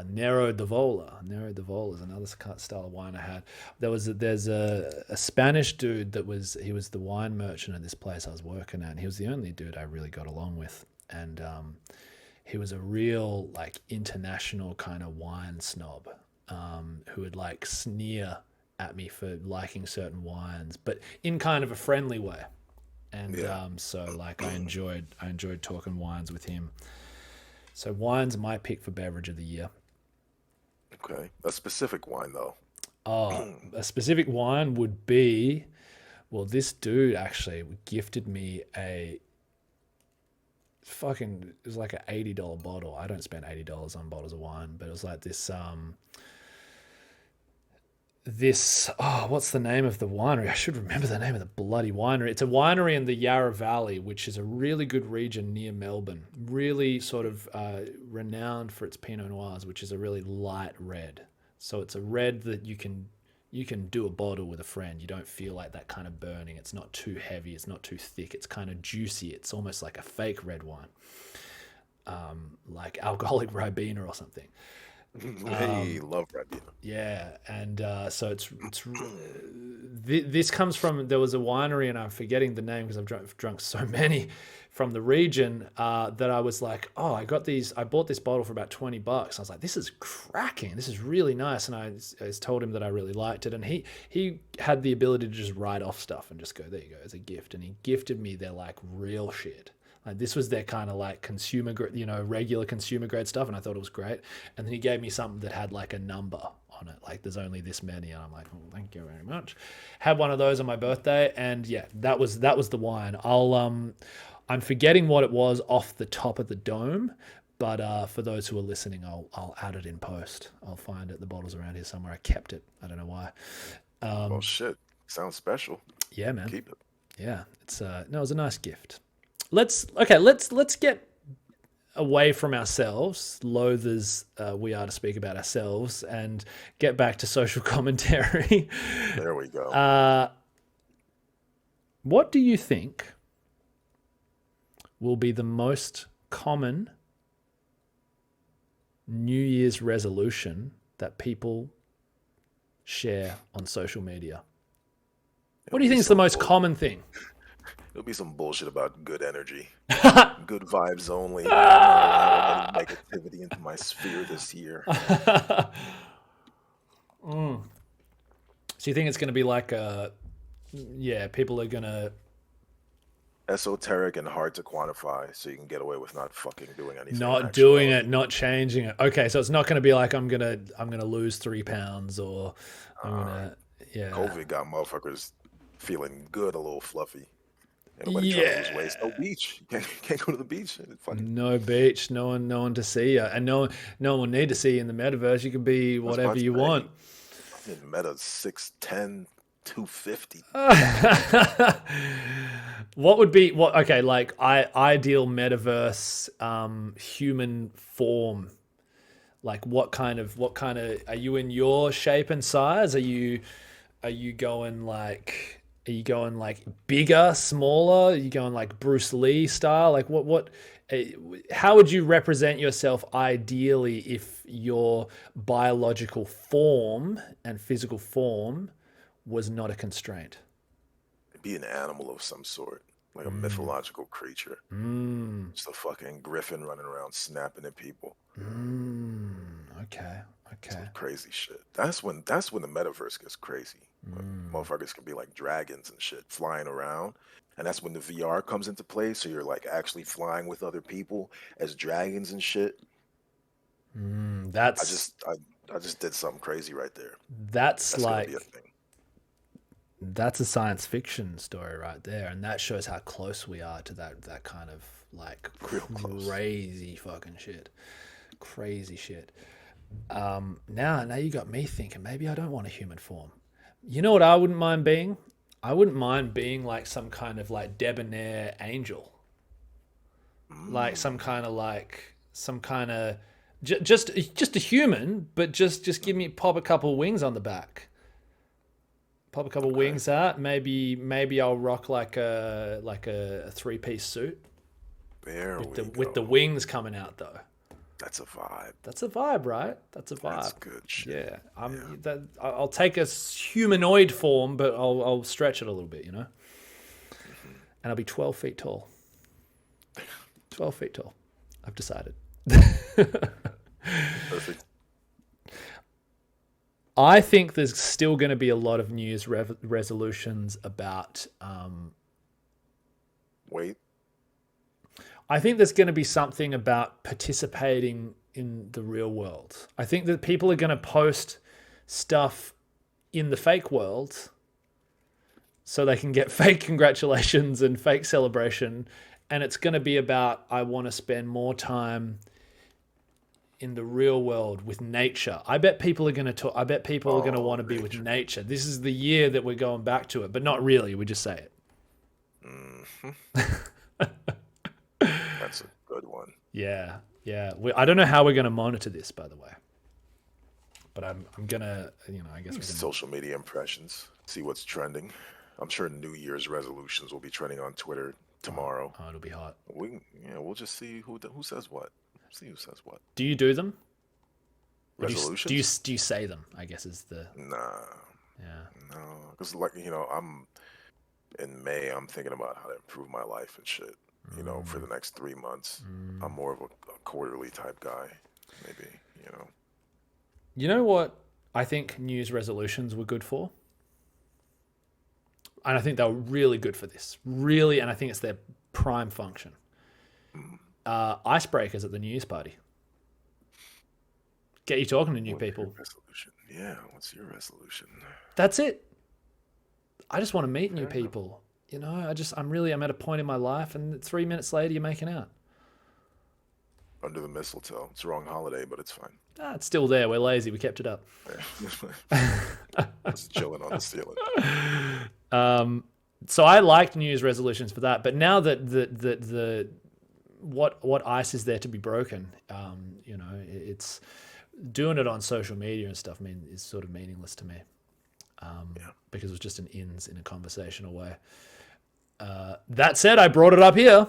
Nero d'Avola. Nero d'Avola is another style of wine I had. There's a Spanish dude he was the wine merchant at this place I was working at. And he was the only dude I really got along with, and he was a real like international kind of wine snob, who would like sneer at me for liking certain wines, but in kind of a friendly way. And yeah. so like I enjoyed talking wines with him. So wine's my pick for beverage of the year. Okay, a specific wine though. Oh, a specific wine would be, well, this dude actually gifted me it was like an $80 bottle. I don't spend $80 on bottles of wine, but it was like what's the name of the winery? I should remember the name of the bloody winery. It's a winery in the Yarra Valley, which is a really good region near Melbourne. Really sort of renowned for its Pinot Noirs, which is a really light red. So it's a red that you can do a bottle with a friend. You don't feel like that kind of burning. It's not too heavy. It's not too thick. It's kind of juicy. It's almost like a fake red wine, like alcoholic Ribena or something. Hey, love Rabina. Yeah, and so this comes from, there was a winery, and I'm forgetting the name because I've drunk so many from the region, that I was like, oh, I bought this bottle for about $20. I was like, this is cracking. This is really nice. And I told him that I really liked it, and he had the ability to just write off stuff and just go, there you go, as a gift. And he gifted me their like real shit. Like this was their kind of like consumer, regular consumer grade stuff, and I thought it was great. And then he gave me something that had like a number on it, like there's only this many, and I'm like, oh, thank you very much. Had one of those on my birthday, and yeah, that was the wine. I'm forgetting what it was off the top of the dome, but for those who are listening, I'll add it in post. I'll find it. The bottle's around here somewhere. I kept it. I don't know why. Well, shit, sounds special. Yeah, man. Keep it. Yeah, it was a nice gift. Let's get away from ourselves, loath as we are to speak about ourselves, and get back to social commentary. There we go. What do you think will be the most common New Year's resolution that people share on social media? What do you think is the most common thing? It'll be some bullshit about good energy, good vibes only. I don't allow any negativity into my sphere this year. So you think it's going to be like people are going to Esoteric and hard to quantify, so you can get away with not fucking doing anything. not doing it, not changing it. Okay, so it's not going to be like I'm gonna lose 3 pounds, or I'm gonna COVID got motherfuckers feeling good, a little fluffy. Ain't nobody trying to lose weight. No beach. You can't go to the beach. It's fucking no beach, no one to see you, and no one will need to see you in the metaverse. You can be whatever you want. in meta 6'10", 250. What would be ideal metaverse human form? Like what kind of are you in your shape and size? Are you going like bigger, smaller? Are you going like Bruce Lee style? Like eh, how would you represent yourself ideally if your biological form and physical form was not a constraint? Be an animal of some sort, like a mythological creature. Mm, Just a fucking griffin running around snapping at people. okay, Some okay. crazy shit. That's when the metaverse gets crazy. When motherfuckers can be like dragons and shit flying around. And that's when the VR comes into play. So you're like actually flying with other people as dragons and shit. Mm, I just I, I just did something crazy right there. that's That's gonna be a like thing. that's a science fiction story right there, and that shows how close we are to that kind of like Real close. crazy fucking shit, crazy shit. Now you got me thinking maybe I don't want a human form. You know what I wouldn't mind being? I wouldn't mind being like some kind of like debonair angel, like Mm, some kind of just a human, but just give me pop a couple wings on the back, pop a couple okay. wings out. Maybe I'll rock like a three-piece suit There with we the go. wings coming out though. That's a vibe. That's a vibe, right? That's a That's vibe. good shit. Yeah, Yeah. I'll take a humanoid form, but I'll stretch it a little bit, you know. Hmm. And I'll be 12 feet tall. 12 feet tall. I've decided. Perfect. I think there's still going to be a lot of news resolutions about. Wait. I think there's going to be something about participating in the real world. I think that people are going to post stuff in the fake world so they can get fake congratulations and fake celebration. And it's going to be about, I want to spend more time in the real world with nature. I bet people are going to talk. I bet people are going to Oh, want to be with nature. nature. This is the year that we're going back to it, but not really. We just say it. Hmm. That's a good one. Yeah, yeah. I don't know how we're going to monitor this, by the way, but I'm gonna, I guess we're gonna. Social media impressions. See what's trending. I'm sure New Year's resolutions will be trending on Twitter Oh, tomorrow. oh, it'll be hot. We'll just see who says what. See who says what. Do you do them, or Resolutions? do you say them? I guess is the Nah, yeah. no. Because like I'm in May. I'm thinking about how to improve my life and shit. For the next 3 months. I'm more of a quarterly type guy. Maybe. You know. You know what I think New Year's resolutions were good for, and I think they were really good for this. Really, and I think it's their prime function. Mm. Icebreakers at the New Year's party. Get you talking to new What's your people. resolution? Yeah. What's your resolution? That's it. I just want to meet new Fair enough. people. I'm at a point in my life, and 3 minutes later, you're making out. Under the mistletoe. It's the wrong holiday, but it's fine. Ah, it's still there. We're lazy. We kept it up. Yeah. Just chilling on the ceiling. So I liked New Year's resolutions for that, but now that the what ice is there to be broken, it's doing it on social media and stuff. I mean, is sort of meaningless to me Yeah. because it was just an ins in a conversational way. That said, I brought it up here,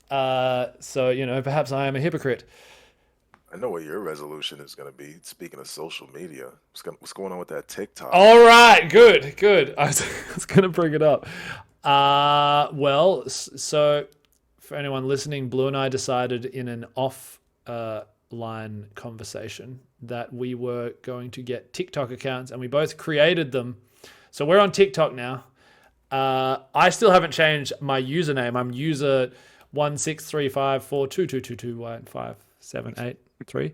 so perhaps I am a hypocrite. I know what your resolution is going to be. Speaking of social media, what's going on with that TikTok? All right, good, good. I was going to bring it up. So for anyone listening, Blue and I decided in an off line conversation that we were going to get TikTok accounts, and we both created them. So we're on TikTok now. I still haven't changed my username. I'm user 16354222215783.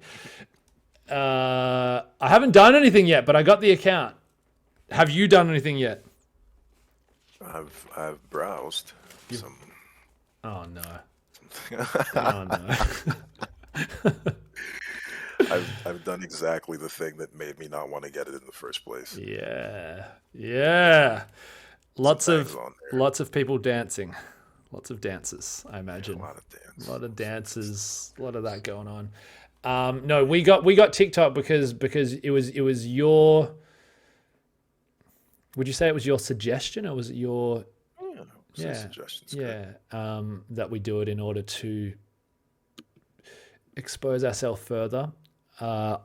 I haven't done anything yet, but I got the account. Have you done anything yet? I've browsed You've, some. oh no. some Oh no. I've done exactly the thing that made me not want to get it in the first place. Yeah. Yeah. Some Lots things of on there. lots of people dancing. Lots of dances, I Yeah, a imagine. lot of A lot of dance. dances, a lot of that going on. No, we got TikTok because it was your. Would you say it was your suggestion, or was it your? Yeah, say Yeah, suggestions good. yeah. That we do it in order to expose ourselves further.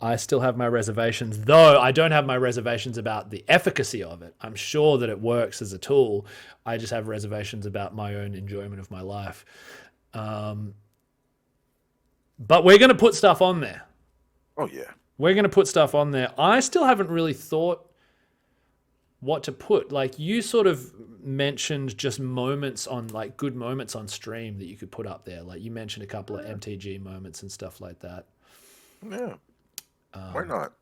I still have my reservations, though I don't have my reservations about the efficacy of it. I'm sure that it works as a tool. I just have reservations about my own enjoyment of my life. Um, but we're going to put stuff on there. Oh yeah. We're going to put stuff on there. I still haven't really thought what to put. Like you sort of mentioned just moments on like good moments on stream that you could put up there. Like you mentioned a couple of Yeah. MTG moments and stuff like that. Yeah. Why Um, not?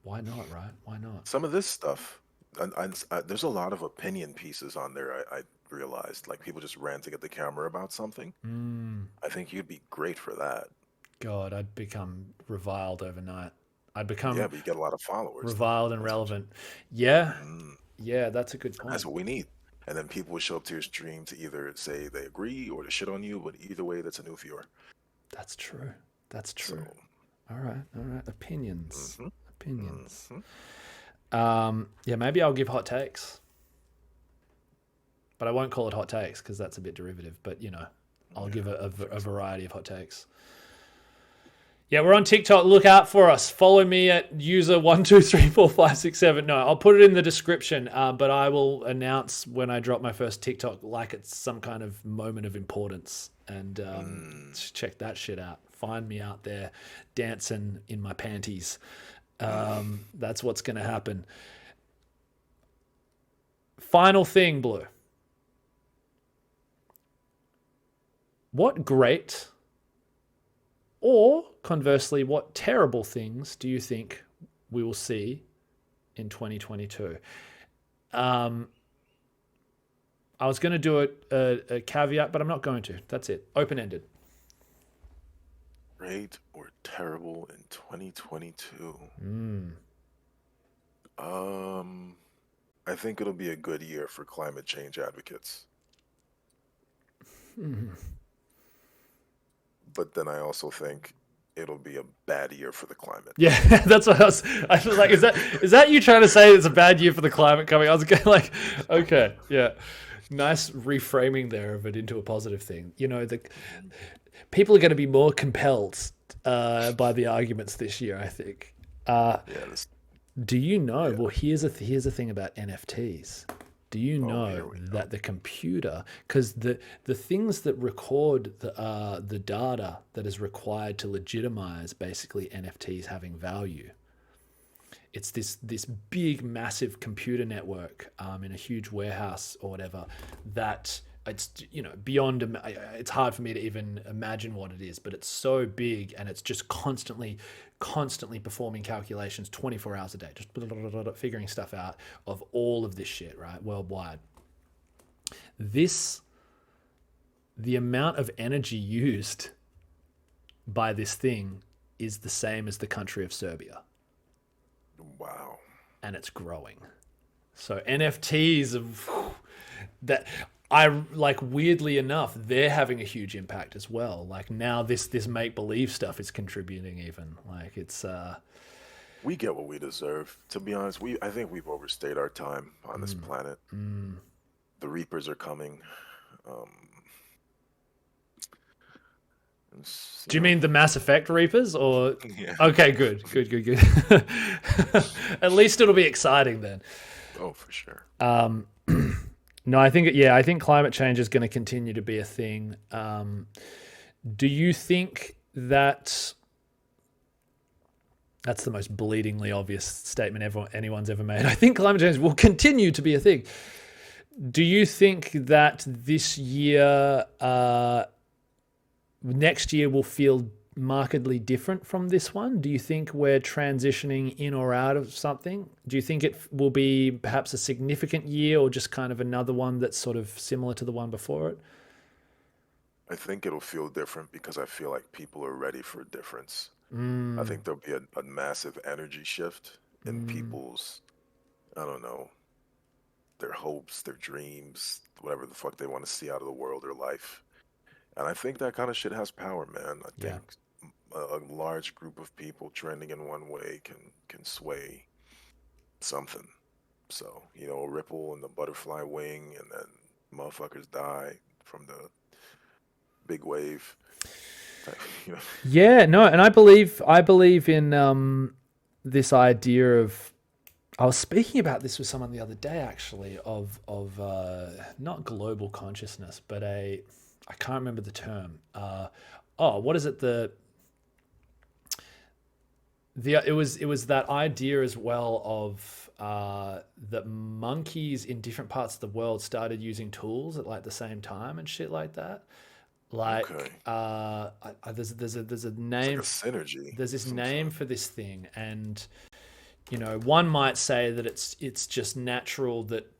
why not, right? Why not? Some of this stuff, there's a lot of opinion pieces on there. I realized, like people just ranting at the camera about something. Mm, I think you'd be great for that. God, I'd become reviled overnight. I'd Yeah, become but you get a lot of followers then. reviled and That's what relevant. Yeah, mm, yeah, that's a good and that's point. what we need. And then people will show up to your stream to either say they agree or to shit on you, but either way, that's a new viewer. That's true. That's So, true. All right, all right. Opinions, hmm opinions. hmm Yeah, maybe I'll give hot takes, but I won't call it hot takes because that's a bit derivative. But I'll yeah, give a fix it. variety of hot takes. Yeah, we're on TikTok. Look out for us. Follow me at user12345667. No, I'll put it in the description, but I will announce when I drop my first TikTok like it's some kind of moment of importance. And Mm. check that shit out. Find me out there dancing in my panties. That's what's going to happen. Final thing, Blue. What great or conversely, what terrible things do you think we will see in 2022? Um, I was going to do a caveat, but I'm not going to. That's it. Open ended. Great or terrible in 2022? Mm. Um, I think it'll be a good year for climate change advocates. Mm. But then I also think it'll be a bad year for the climate. Yeah, that's what I was like, is that you trying to say it's a bad year for the climate coming? I was going like, okay, yeah. Nice reframing there of it into a positive thing. The people are going to be more compelled by the arguments this year, I think. Yeah, this, Do you know? yeah. Well, here's the thing about NFTs. Do you Oh, know here we go. that the computer, because the things that record the data that is required to legitimize basically NFTs having value, it's this big massive computer network in a huge warehouse or whatever that it's beyond, it's hard for me to even imagine what it is, but it's so big and it's just constantly performing calculations 24 hours a day, just figuring stuff out of all of this shit, right, worldwide. This The amount of energy used by this thing is the same as the country of Serbia, Wow. and it's growing. So NFTs that I like, weirdly enough, they're having a huge impact as well. Like now this make believe stuff is contributing even. Like it's We get what we deserve. To be honest, I think we've overstayed our time on this planet. The Reapers are coming. Um, it's, Do you mean the Mass Effect Reapers or yeah. okay, good. At least it'll be exciting then. Oh, for sure. No, I think climate change is going to continue to be a thing. Do you think that that's the most bleedingly obvious statement anyone's ever made? I think climate change will continue to be a thing. Do you think that this year, next year will feel markedly different from this one? Do you think we're transitioning in or out of something? Do you think it will be perhaps a significant year or just kind of another one that's sort of similar to the one before it? I think it'll feel different because I feel like people are ready for a difference. I Mm, think there'll be a massive energy shift in mm, people's, I don't know, their hopes, their dreams, whatever the fuck they want to see out of the world or life. And I think that kind of shit has power, man. I yeah. think a large group of people trending in one way can sway something. So, a ripple in the butterfly wing, and then motherfuckers die from the big wave type, you know. Yeah, no, and I believe in this idea of. I was speaking about this with someone the other day, actually, of not global consciousness, but I can't remember the term. What is it? It was that idea as well of that monkeys in different parts of the world started using tools at like the same time and shit like that. Okay. Like there's a It's like a name. synergy There's of this some name sort. for this thing, and one might say that it's just natural that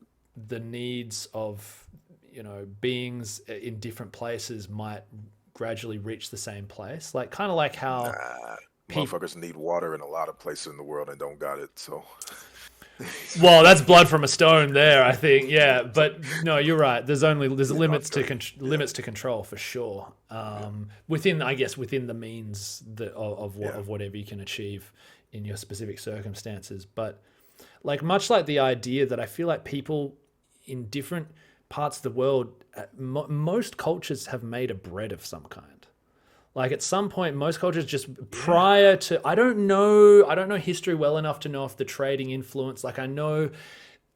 the needs of beings in different places might gradually reach the same place, like kind of like how Nah. people. Motherfuckers need water in a lot of places in the world and don't got it, so Well, that's blood from a stone there, I think. Yeah, but no, you're right. There's yeah, no, I'm limits to joking. Yeah, limits to control for sure. yeah, Within, I guess, within the means yeah. of whatever you can achieve in your specific circumstances. But like much like the idea that I feel like people in different parts of the world, most cultures have made a bread of some kind. Like at some point, most cultures just Yeah. prior to I don't know history well enough to know if the trading influence. Like I know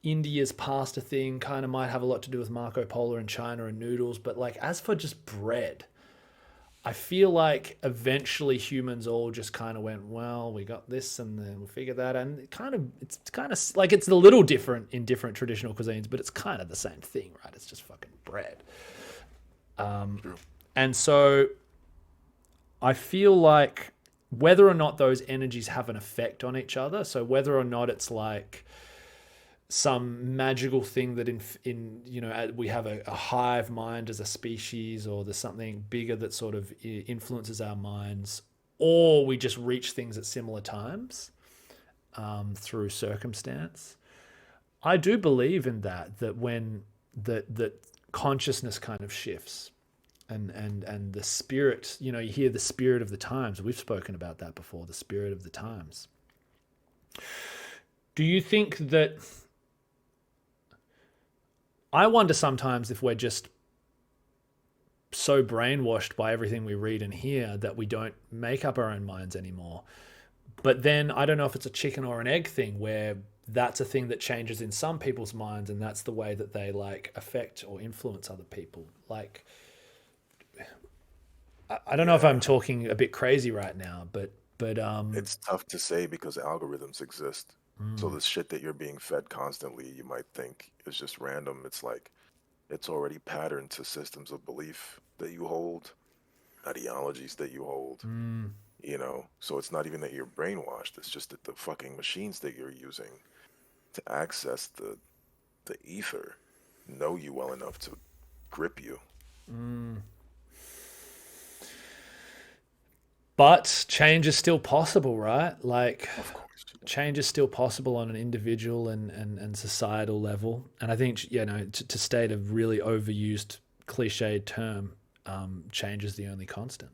India's pasta thing kind of might have a lot to do with Marco Polo and China and noodles, but like as for just bread, I feel like eventually humans all just kind of went, well, we got this and then we'll figure that. And it's kind of like it's a little different in different traditional cuisines, but it's kind of the same thing, right? It's just fucking bread. True. And so I feel like whether or not those energies have an effect on each other, so whether or not it's like some magical thing that we have a hive mind as a species, or there's something bigger that sort of influences our minds, or we just reach things at similar times through circumstance. I do believe in that when that consciousness kind of shifts, and the spirit, you hear the spirit of the times. We've spoken about that before, the spirit of the times. Do you think that, I wonder sometimes if we're just so brainwashed by everything we read and hear that we don't make up our own minds anymore? But then I don't know if it's a chicken or an egg thing, where that's a thing that changes in some people's minds, and that's the way that they like affect or influence other people. Like, I don't know if I'm Yeah. talking a bit crazy right now, but It's tough to say because algorithms exist. So mm, the shit that you're being fed constantly, you might think is just random. It's like it's already patterned to systems of belief that you hold, ideologies that you hold, mm, So it's not even that you're brainwashed. It's just that the fucking machines that you're using to access the ether know you well enough to grip you. mm. But change is still possible, right? Like Of course. change is still possible on an individual and societal level. And I think, to state a really overused cliched term, change is the only constant.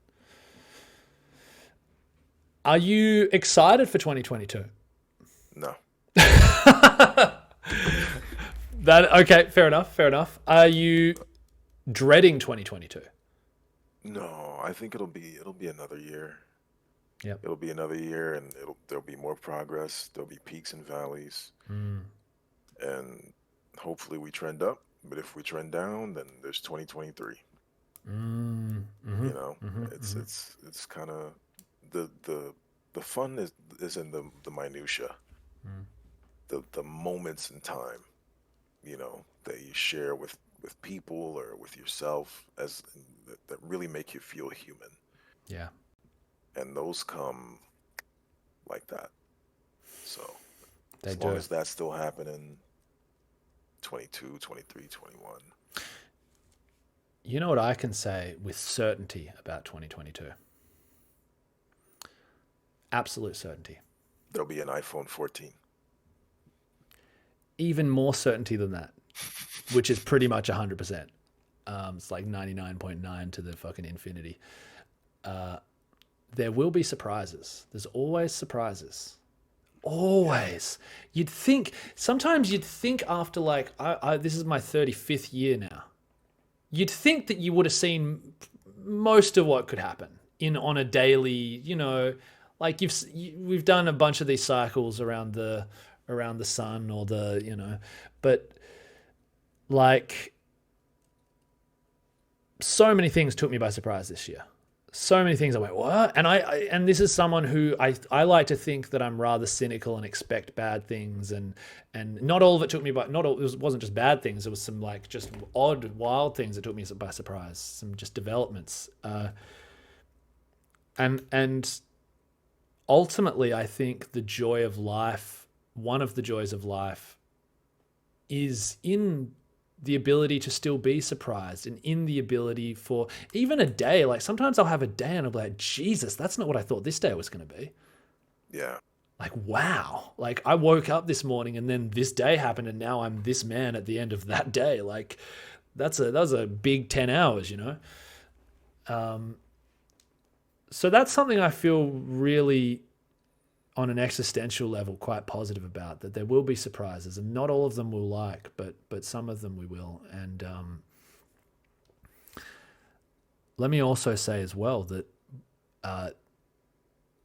Are you excited for 2022? No. That okay, fair enough, fair enough. Are you dreading 2022? No, I think it'll be another year. Yep. It'll be another year and there'll be more progress. There'll be peaks and valleys, Mm, and hopefully we trend up. But if we trend down, then there's 2023. mm, mm-hmm, You know, mm-hmm, it's mm-hmm, it's it's kind of the the the fun is in the minutia, mm. the moments in time, that you share with people or with yourself that really make you feel human, Yeah, and those come like that. So they as long do. as that's still happening, 22, 23, 21, You know what I can say with certainty about 2022? Absolute certainty. there'll be an iPhone 14. Even more certainty than that, which is pretty much 100%. It's like 99.9 to the fucking infinity. there will be surprises. There's always surprises. Always. Sometimes you'd think after like, this is my 35th year now. You'd think that you would have seen most of what could happen on a daily, like we've done a bunch of these cycles around the sun or but like so many things took me by surprise this year. So many things I went, what? And this is someone who I like to think that I'm rather cynical and expect bad things, and not all of it took me by, it wasn't just bad things. It was some like just odd, wild things that took me by surprise. Some just developments. And ultimately, I think the joy of life, one of the joys of life, is in the ability to still be surprised, and in the ability for even a day. Like sometimes I'll have a day and I'll be like, Jesus, that's not what I thought this day was going to be. Yeah. Like, wow. Like I woke up this morning and then this day happened and now I'm this man at the end of that day. Like that was a big 10 hours, So that's something I feel really on an existential level quite positive about, that there will be surprises, and not all of them we'll like, but some of them we will. And let me also say as well that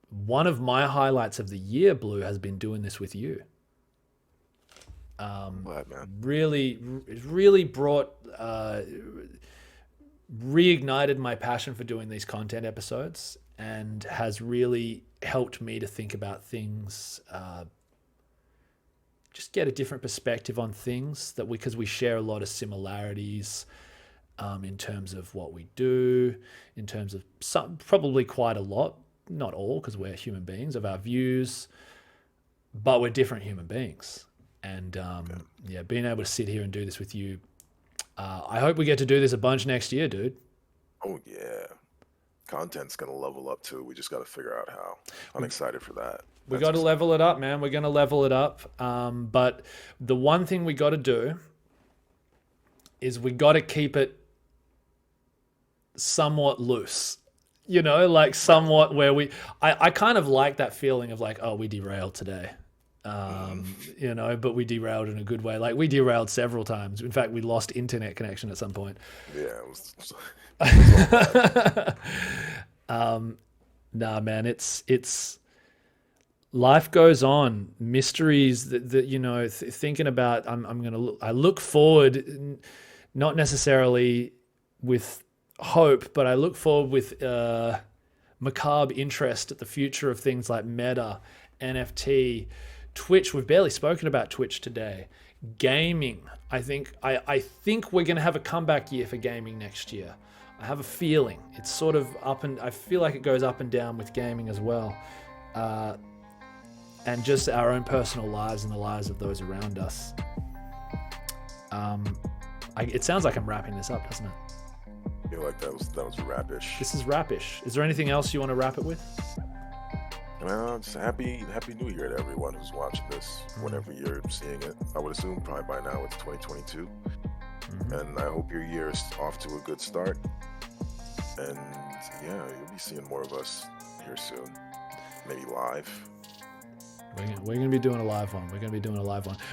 one of my highlights of the year, Blue, has been doing this with you. Glad, man. Really brought reignited my passion for doing these content episodes, and has really helped me to think about things, just get a different perspective on things, because we share a lot of similarities in terms of what we do, in terms of probably quite a lot, not all, because we're human beings, of our views, but we're different human beings. And being able to sit here and do this with you, I hope we get to do this a bunch next year, dude. Oh yeah. Content's going to level up too. We just got to figure out how. I'm excited for that. We got to level it up, man. We're going to level it up. But the one thing we got to do is we got to keep it somewhat loose, like somewhat where I kind of like that feeling of like, oh, we derailed today. But we derailed in a good way. Like we derailed several times. In fact, we lost internet connection at some point. Yeah, it was Nah, man, it's life goes on. Mysteries that thinking about. I look forward, not necessarily with hope, but I look forward with macabre interest at the future of things like Meta, NFT, Twitch. We've barely spoken about Twitch today. Gaming. I think we're going to have a comeback year for gaming next year. I have a feeling it's sort of I feel like it goes up and down with gaming as well. And just our own personal lives and the lives of those around us. It sounds like I'm wrapping this up, doesn't it? I feel like that was rapish. This is rapish. Is there anything else you want to wrap it with? Well, just happy New Year to everyone who's watching this, whenever you're seeing it. I would assume probably by now it's 2022. And I hope your year is off to a good start. And yeah, you'll be seeing more of us here soon. Maybe live. We're going to be doing a live one.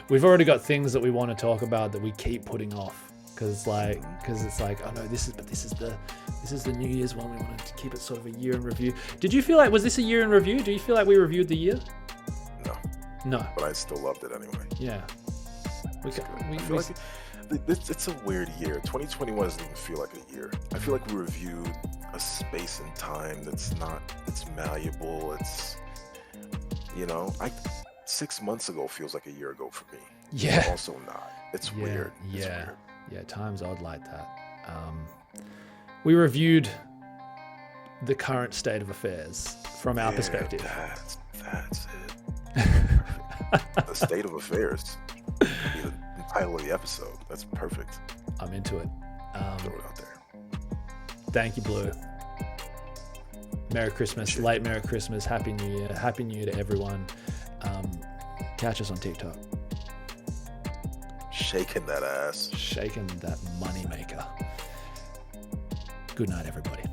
We've already got things that we want to talk about that we keep putting off. Because it's like, oh no, this is the New Year's one. We wanted to keep it sort of a year in review. Did you feel like, was this a year in review? Do you feel like we reviewed the year? No. But I still loved it anyway. Yeah. It's a weird year. 2021 doesn't even feel like a year. I feel like we reviewed a space and time it's malleable. It's, 6 months ago feels like a year ago for me. Yeah. But also not. It's weird. It's weird. Yeah, time's odd like that. We reviewed the current state of affairs from our perspective. That's it. The state of affairs. Be the title of the episode. That's perfect. I'm into it. Throw it out there. Thank you, Blue. Merry Christmas, late Merry Christmas, Happy New Year. Happy New Year to everyone. Catch us on TikTok. Shaking that ass. Shaking that money maker. Good night, everybody.